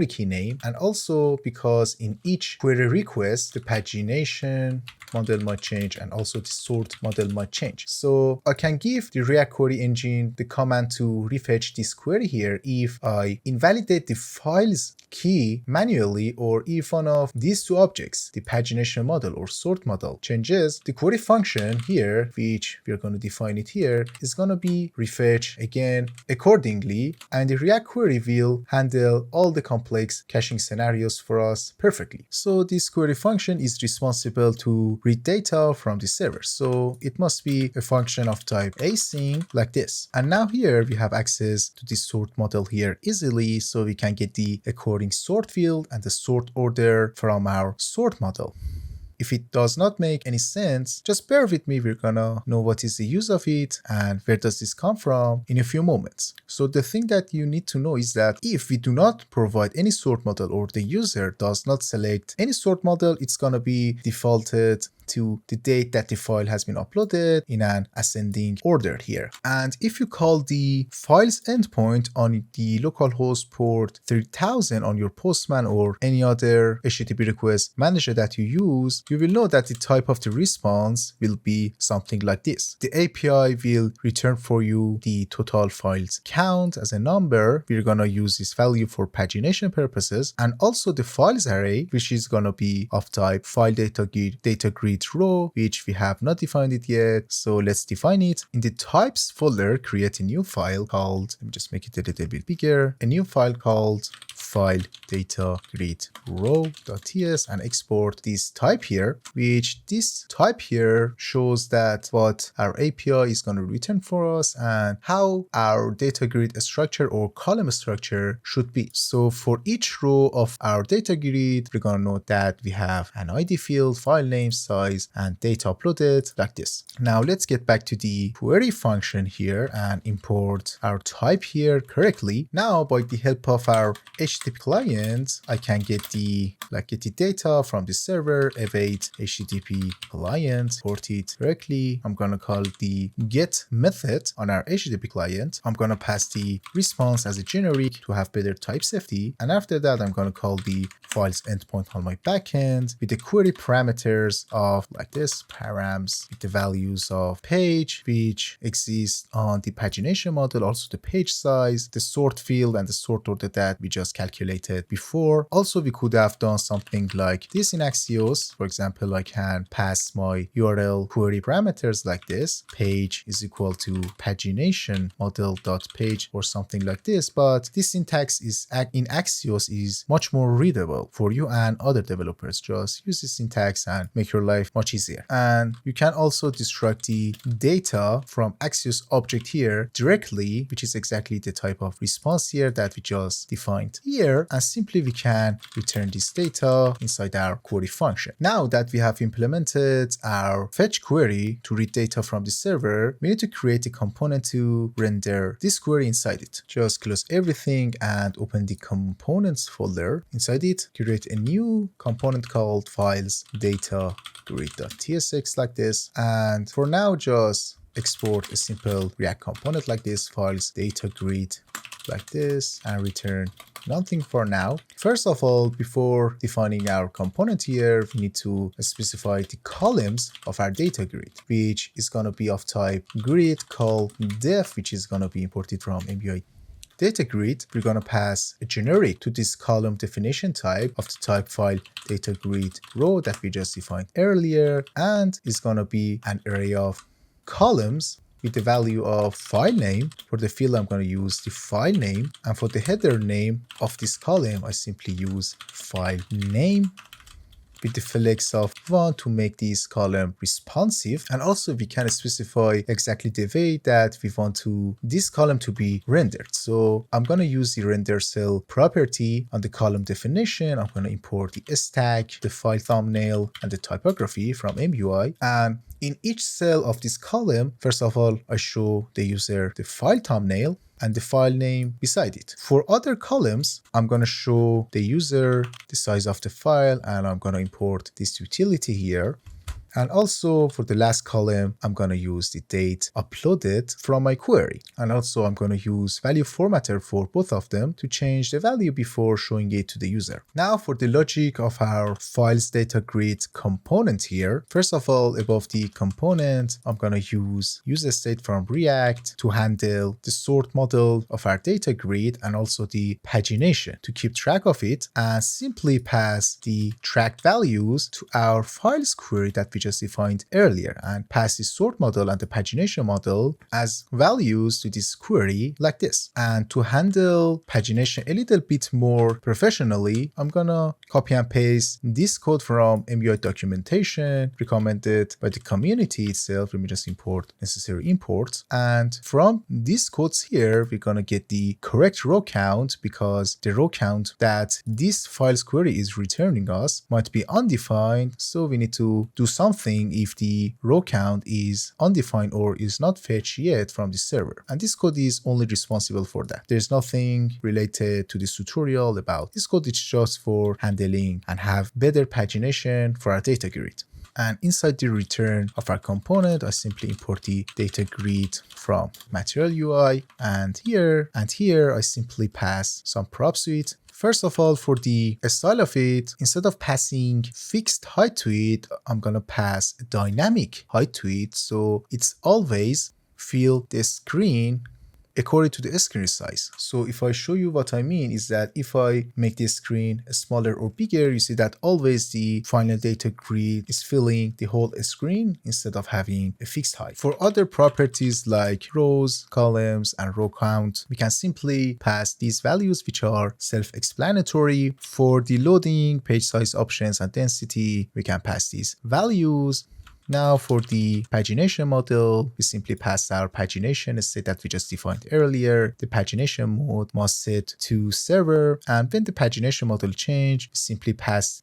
key name, and also because in each query request, the pagination model might change and also the sort model might change. So I can give the React query engine the command to refetch this query here if I invalidate the files key manually, or if one of these two objects, the pagination model or sort model, changes. The query function here, which we are going to define it here, is going to be refetched again accordingly, and the React query will handle all the complex caching scenarios for us perfectly. So this query function is responsible to read data from the server. So it must be a function of type async like this. And now here we have access to the sort model here easily, so we can get the according sort field and the sort order from our sort model. If it does not make any sense, just bear with me. We're gonna know what is the use of it and where does this come from in a few moments. So the thing that you need to know is that if we do not provide any sort model or the user does not select any sort model, it's gonna be defaulted to the date that the file has been uploaded in an ascending order here. And if you call the files endpoint on the localhost port 3000 on your Postman or any other HTTP request manager that you use, you will know that the type of the response will be something like this. The API will return for you the total files count as a number. We're gonna use this value for pagination purposes, and also the files array, which is gonna be of type file data grid row, which we have not defined it yet. So let's define it. In the types folder, create a new file called, let me just make it a little bit bigger, a new file called file data grid row.ts and export this type here, which this type here shows that what our API is going to return for us and how our data grid structure or column structure should be. So for each row of our data grid, we're going to note that we have an ID field, file name, size, and data uploaded like this. Now let's get back to the query function here and import our type here correctly. Now by the help of our HTTP client, I can get the data from the server, await HTTP client, import it directly. I'm going to call the get method on our HTTP client. I'm going to pass the response as a generic to have better type safety. And after that, I'm going to call the files endpoint on my backend with the query parameters of like this, params with the values of page, which exists on the pagination model, also the page size, the sort field, and the sort order that we just calculated before. Also, we could have done something like this in Axios. For example, I can pass my URL query parameters like this. Page is equal to pagination model.page or something like this. But this syntax is in Axios is much more readable for you and other developers. Just use this syntax and make your life much easier. And you can also destruct the data from Axios object here directly, which is exactly the type of response here that we just defined here. And simply we can return this data inside our query function. Now that we have implemented our fetch query to read data from the server, we need to create a component to render this query inside it. Just close everything and open the components folder. Inside it, create a new component called files data grid.tsx like this. And for now, just export a simple React component like this, files data grid like this, and return nothing for now. First of all, before defining our component here, we need to specify the columns of our data grid, which is going to be of type grid called def, which is going to be imported from MUI data grid. We're going to pass a generic to this column definition type of the type file data grid row that we just defined earlier, and it's going to be an array of columns with the value of file name. For the field, I'm going to use the file name, and for the header name of this column, I simply use file name with the flex of 1 to make this column responsive. And also we can specify exactly the way that we want this column to be rendered. So I'm going to use the render cell property on the column definition. I'm going to import the stack, the file thumbnail, and the typography from MUI. And in each cell of this column, first of all, I show the user the file thumbnail and the file name beside it. For other columns, I'm going to show the user the size of the file, and I'm going to import this utility here. And also for the last column, I'm going to use the date uploaded from my query. And also I'm going to use value formatter for both of them to change the value before showing it to the user. Now for the logic of our files data grid component here. First of all, above the component, I'm going to use state from React to handle the sort model of our data grid and also the pagination to keep track of it, and simply pass the tracked values to our files query that we just defined earlier, and pass the sort model and the pagination model as values to this query like this. And to handle pagination a little bit more professionally, I'm gonna copy and paste this code from MUI documentation recommended by the community itself. Let me just import necessary imports, and from these codes here we're gonna get the correct row count, because the row count that this files query is returning us might be undefined, so we need to do something if the row count is undefined or is not fetched yet from the server. And this code is only responsible for that. There's nothing related to this tutorial about this code. It's just for handling and have better pagination for our data grid. And inside the return of our component, I simply import the data grid from material UI, and here I simply pass some props to it. First of all, for the style of it, instead of passing fixed height to it, I'm gonna pass a dynamic height to it, so it's always fill the screen according to the screen size. So if I show you what I mean is that if I make the screen smaller or bigger, you see that always the final data grid is filling the whole screen instead of having a fixed height. For other properties like rows, columns, and row count, we can simply pass these values which are self-explanatory. For the loading, page size options, and density, we can pass these values. Now for the pagination model, we simply pass our pagination state that we just defined earlier. The pagination mode must set to server, and when the pagination model change, we simply pass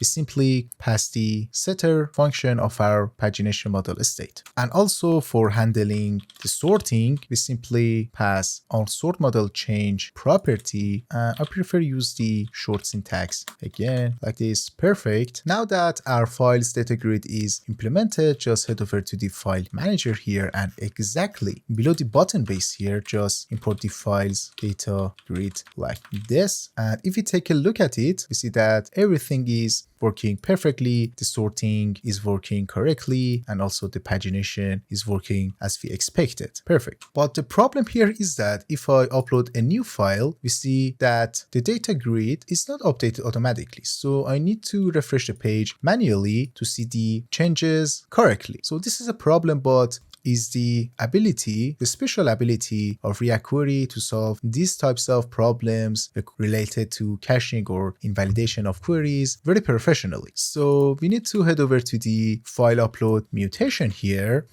the setter function of our pagination model state. And also for handling the sorting, we simply pass on sort model change property. I prefer use the short syntax again like this. Perfect. Now that our files data grid is implemented, just head over to the file manager here, and exactly below the button base here, just import the files data grid like this. And if we take a look at it, we see that everything is working perfectly, the sorting is working correctly, and also the pagination is working as we expected. Perfect. But the problem here is that if I upload a new file, we see that the data grid is not updated automatically. So I need to refresh the page manually to see the changes correctly. So this is a problem, but is the special ability of React Query to solve these types of problems related to caching or invalidation of queries very professionally. So we need to head over to the file upload mutation here,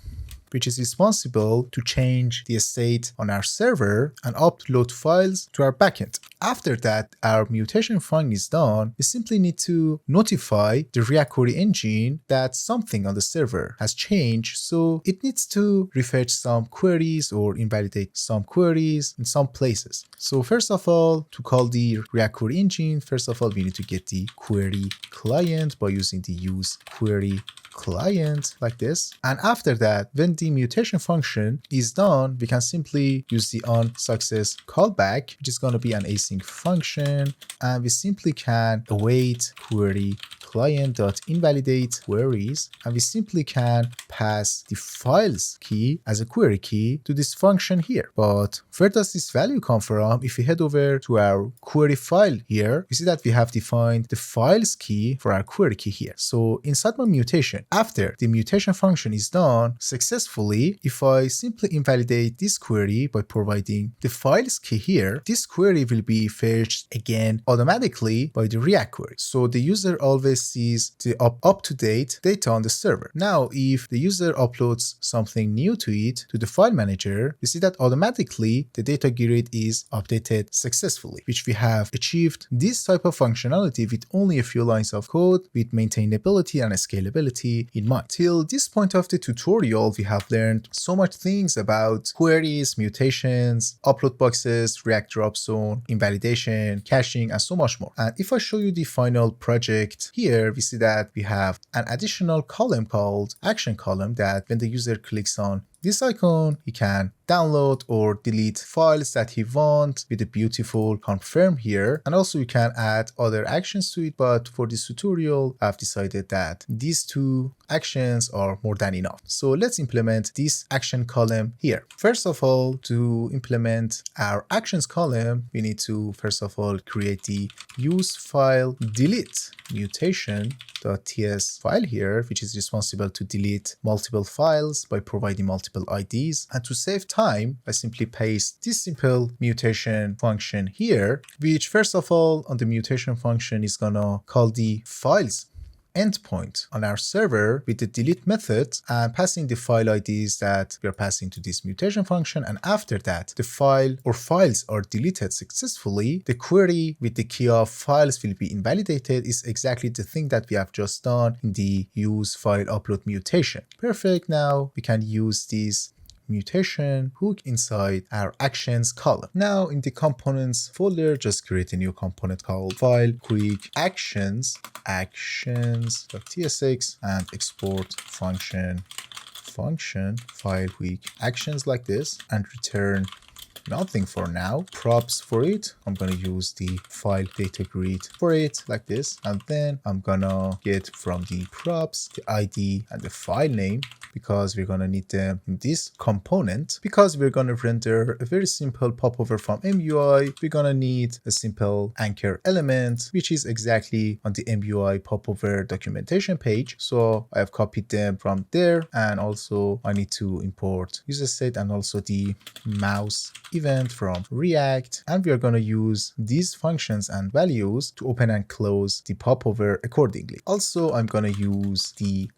which is responsible to change the state on our server and upload files to our backend. After that, our mutation function is done. We simply need to notify the React Query engine that something on the server has changed, so it needs to refetch some queries or invalidate some queries in some places. So first of all, to call the React Query engine, we need to get the query client by using the use query client like this. And after that, when the mutation function is done, we can simply use the onSuccess callback, which is going to be an async function, and we simply can await query client.invalidate queries, and we simply can pass the files key as a query key to this function here. But where does this value come from? If we head over to our query file here, we see that we have defined the files key for our query key here. So inside my mutation, after the mutation function is done successfully, if I simply invalidate this query by providing the files key here, this query will be fetched again automatically by the React query. So the user always sees the up-to-date data on the server. Now, if the user uploads something new to it, to the file manager, we see that automatically the data grid is updated successfully, which we have achieved this type of functionality with only a few lines of code with maintainability and scalability in mind. Till this point of the tutorial, we have learned so much things about queries, mutations, upload boxes, React drop zone, invalidation, caching, and so much more. And if I show you the final project here, we see that we have an additional column called action column that when the user clicks on this icon, he can download or delete files that he wants with a beautiful confirm here. And also you can add other actions to it, but for this tutorial, I've decided that these two actions are more than enough. So let's implement this action column here. First of all, to implement our actions column, we need to first of all create the use file delete mutation.ts file here, which is responsible to delete multiple files by providing multiple IDs. And to save time, I simply paste this simple mutation function here, which first of all on the mutation function is gonna call the files endpoint on our server with the delete method and passing the file IDs that we are passing to this mutation function. And after that, the file or files are deleted successfully. The query with the key of files will be invalidated is exactly the thing that we have just done in the use file upload mutation. Perfect. Now we can use this mutation hook inside our actions column. Now in the components folder, just create a new component called file quick actions.tsx and export function file quick actions like this and return nothing for now. Props for it, I'm gonna use the file data grid for it like this, and then I'm gonna get from the props the ID and the file name, because we're going to need them in this component. Because we're going to render a very simple popover from MUI, we're going to need a simple anchor element, which is exactly on the MUI popover documentation page. So I have copied them from there, and also I need to import user state and also the mouse event from React, and we are going to use these functions and values to open and close the popover accordingly. Also, I'm going to use the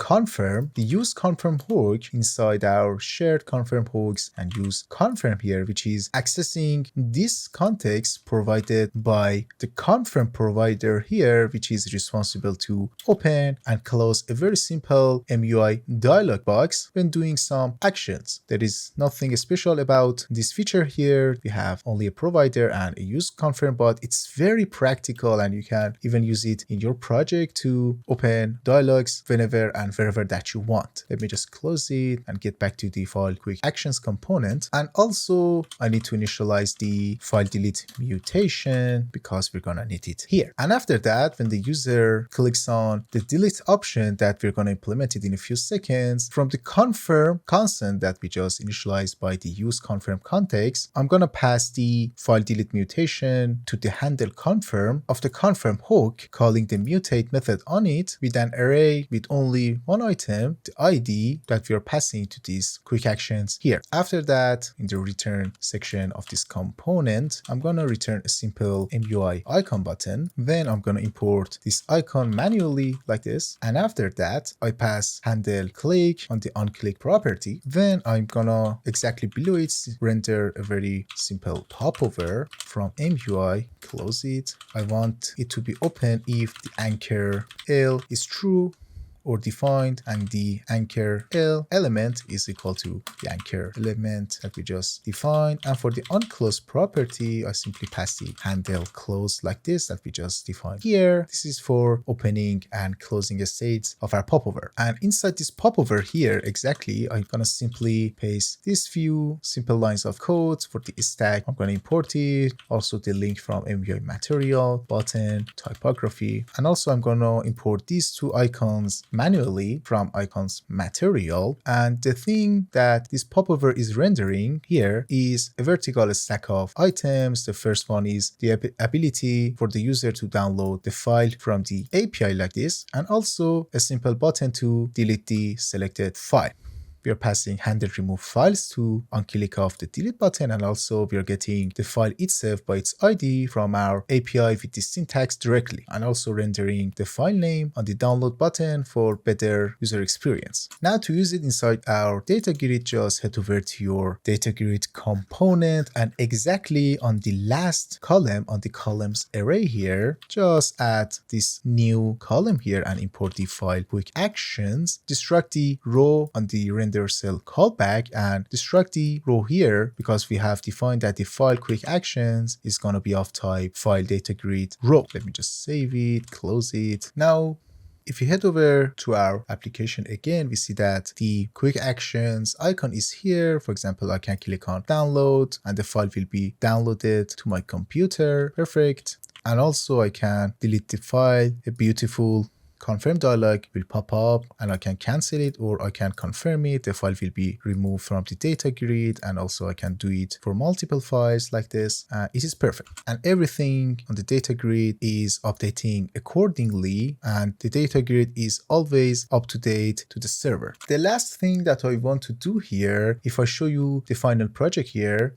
use confirm hook inside our shared confirm hooks, and use confirm here, which is accessing this context provided by the confirm provider here, which is responsible to open and close a very simple MUI dialog box when doing some actions. There is nothing special about this feature here. We have only a provider and a use confirm, but it's very practical and you can even use it in your project to open dialogues whenever and wherever that you want. Let me just close it and get back to the file quick actions component. And also I need to initialize the file delete mutation because we're gonna need it here. And after that, when the user clicks on the delete option that we're gonna implement it in a few seconds, from the confirm constant that we just initialized by the use confirm context, I'm gonna pass the file delete mutation to the handle confirm of the confirm hook, calling the mutate method on it with an array with only one item, the ID that we are passing to these quick actions here. After that, in the return section of this component, I'm gonna return a simple MUI icon button. Then I'm gonna import this icon manually like this. And after that, I pass handle click on the onClick property. Then I'm gonna exactly below it render a very simple popover from MUI, close it. I want it to be open if the anchor L is true or defined, and the anchor L element is equal to the anchor element that we just defined. And for the unclose property, I simply pass the handle close like this that we just defined here. This is for opening and closing states of our popover. And inside this popover here, exactly, I'm gonna simply paste these few simple lines of code for the stack. I'm gonna import it, also the link from MUI material, button, typography, and also I'm gonna import these two icons manually from icons material. And the thing that this popover is rendering here is a vertical stack of items. The first one is the ability for the user to download the file from the API like this, and also a simple button to delete the selected file. We are passing handle remove files to unclick off the delete button, and also we are getting the file itself by its ID from our API with the syntax directly, and also rendering the file name on the download button for better user experience. Now to use it inside our data grid, just head over to your data grid component, and exactly on the last column on the columns array here, just add this new column here and import the file quick actions, destruct the row on the render cell callback, and destruct the row here because we have defined that the file quick actions is going to be of type file data grid row. Let me just save it, close it. Now if you head over to our application again, we see that the quick actions icon is here. For example, I can click on download and the file will be downloaded to my computer. Perfect. And also I can delete the file. A beautiful confirm dialog will pop up, and I can cancel it or I can confirm it. The file will be removed from the data grid, and also I can do it for multiple files like this. It is perfect, and everything on the data grid is updating accordingly, and the data grid is always up to date to the server. The last thing that I want to do here, if I show you the final project here,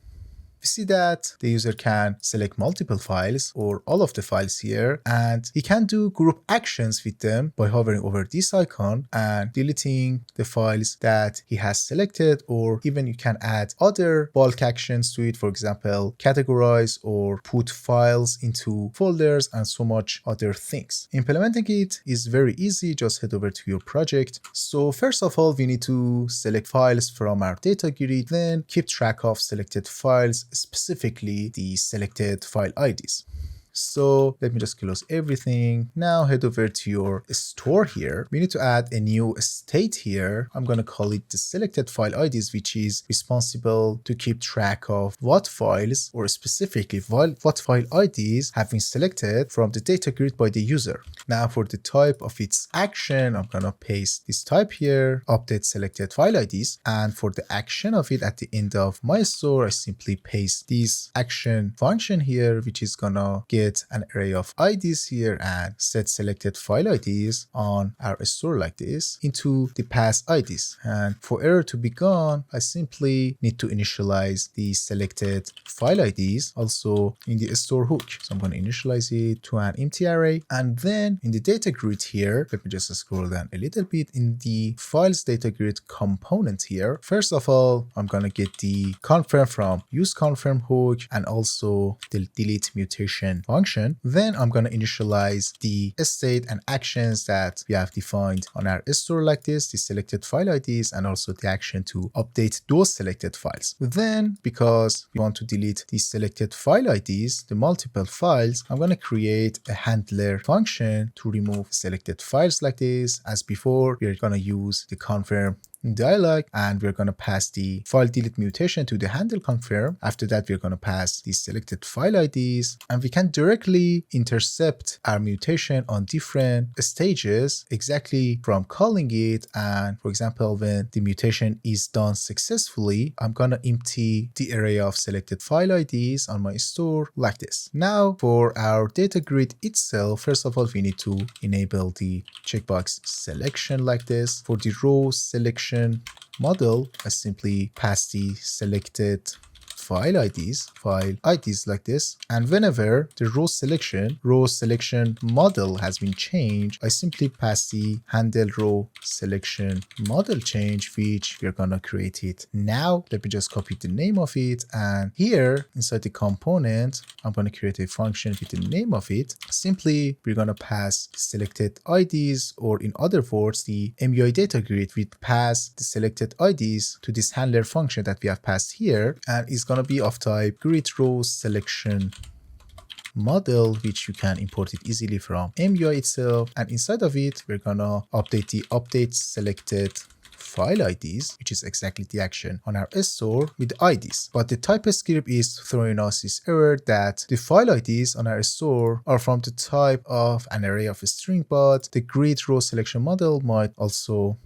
we see that the user can select multiple files or all of the files here, and he can do group actions with them by hovering over this icon and deleting the files that he has selected, or even you can add other bulk actions to it, for example, categorize or put files into folders and so much other things. Implementing it is very easy. Just head over to your project. So first of all, we need to select files from our data grid, then keep track of selected files, specifically the selected file IDs. So let me just close everything. Now head over to your store here. We need to add a new state here. I'm going to call it the selected file IDs, which is responsible to keep track of what files, or specifically what file IDs have been selected from the data grid by the user. Now for the type of its action, I'm going to paste this type here, update selected file IDs. And for the action of it at the end of my store, I simply paste this action function here, which is going to get an array of IDs here and set selected file IDs on our store like this into the pass IDs. And for error to be gone, I simply need to initialize the selected file IDs also in the store hook. So I'm going to initialize it to an empty array. And then in the data grid here, let me just scroll down a little bit in the files data grid component here. First of all, I'm going to get the confirm from use confirm hook and also the delete mutation function. Then I'm going to initialize the state and actions that we have defined on our store like this, the selected file IDs, and also the action to update those selected files. Then, because we want to delete the selected file IDs, the multiple files, I'm going to create a handler function to remove selected files like this. As before, we're going to use the confirm dialog and we're going to pass the file delete mutation to the handle confirm. After that, we're going to pass the selected file IDs and we can directly intercept our mutation on different stages exactly from calling it. And for example, when the mutation is done successfully, I'm going to empty the array of selected file IDs on my store like this. Now for our data grid itself, first of all, we need to enable the checkbox selection like this. For the row selection model, I simply pass the selected file IDs like this. And whenever the row selection model has been changed, I simply pass the handle row selection model change, which we're gonna create it now. Let me just copy the name of it. And here inside the component, I'm gonna create a function with the name of it. Simply, we're gonna pass selected IDs, or in other words, the MUI data grid will pass the selected IDs to this handler function that we have passed here, and it's going to be of type grid row selection model, which you can import it easily from MUI itself. And inside of it, we're going to update the update selected file IDs, which is exactly the action on our store with the IDs. But the TypeScript is throwing us this error that the file IDs on our store are from the type of an array of a string, but the grid row selection model might also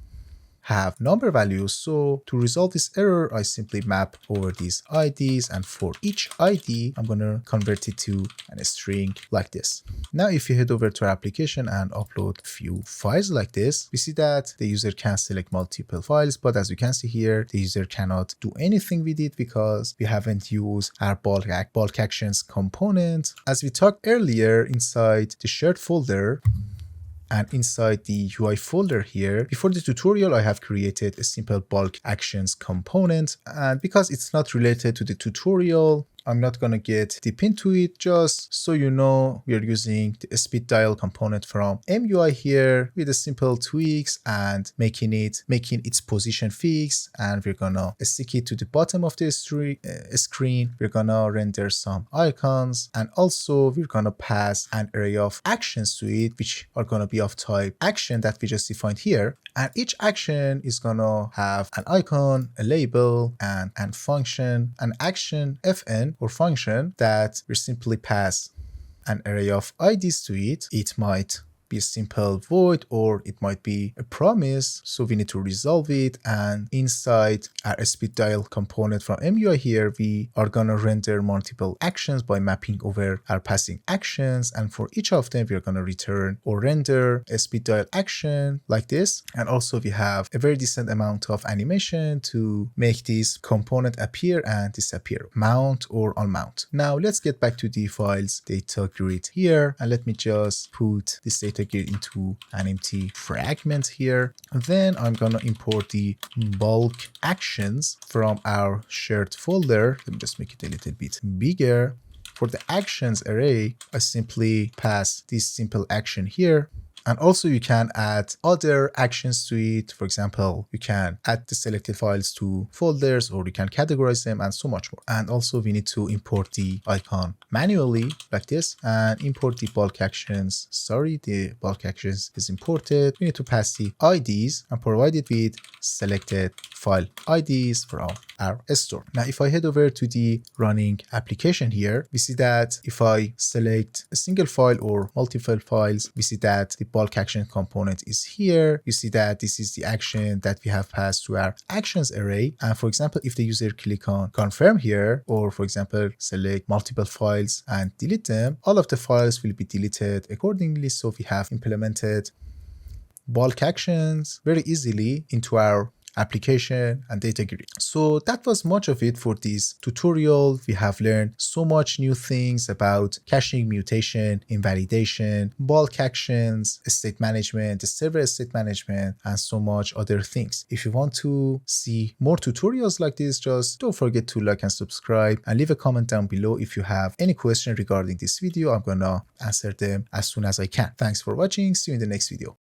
have number values. So to resolve this error, I simply map over these IDs, and for each ID, I'm going to convert it to a string like this. Now, if you head over to our application and upload a few files like this, we see that the user can select multiple files, but as you can see here, the user cannot do anything with it because we haven't used our bulk actions component. As we talked earlier, inside the shared folder, and inside the UI folder here, before the tutorial, I have created a simple bulk actions component. And because it's not related to the tutorial, I'm not going to get deep into it. Just so you know, we are using the speed dial component from MUI here with the simple tweaks and making its position fixed. And we're going to stick it to the bottom of the screen. We're going to render some icons. And also we're going to pass an array of actions to it, which are going to be of type action that we just defined here. And each action is going to have an icon, a label, and function, an action fn, or function that we simply pass an array of IDs to it. It might be a simple void or it might be a promise, so we need to resolve it. And inside our speed dial component from MUI here, we are gonna render multiple actions by mapping over our passing actions, and for each of them we are gonna return or render a speed dial action like this. And also we have a very decent amount of animation to make this component appear and disappear, mount or unmount. Now let's get back to the files data grid here, and let me just put this data grid into an empty fragment here. Then I'm gonna import the bulk actions from our shared folder. Let me just make it a little bit bigger. For the actions array, I simply pass this simple action here. And also you can add other actions to it. For example, you can add the selected files to folders, or you can categorize them, and so much more. And also we need to import the icon manually like this, and import the bulk actions. Sorry, the bulk actions is imported. We need to pass the IDs and provide it with selected file IDs from our store. Now, if I head over to the running application here, we see that if I select a single file or multiple files, we see that the bulk action component is here. You see that this is the action that we have passed to our actions array. And for example, if the user click on confirm here, or for example, select multiple files and delete them, all of the files will be deleted accordingly. So we have implemented bulk actions very easily into our application and data grid. So that was much of it for this tutorial. We have learned so much new things about caching, mutation, invalidation, bulk actions, state management, server state management, and so much other things. If you want to see more tutorials like this, just don't forget to like and subscribe, and leave a comment down below if you have any question regarding this video. I'm gonna answer them as soon as I can. Thanks for watching. See you in the next video.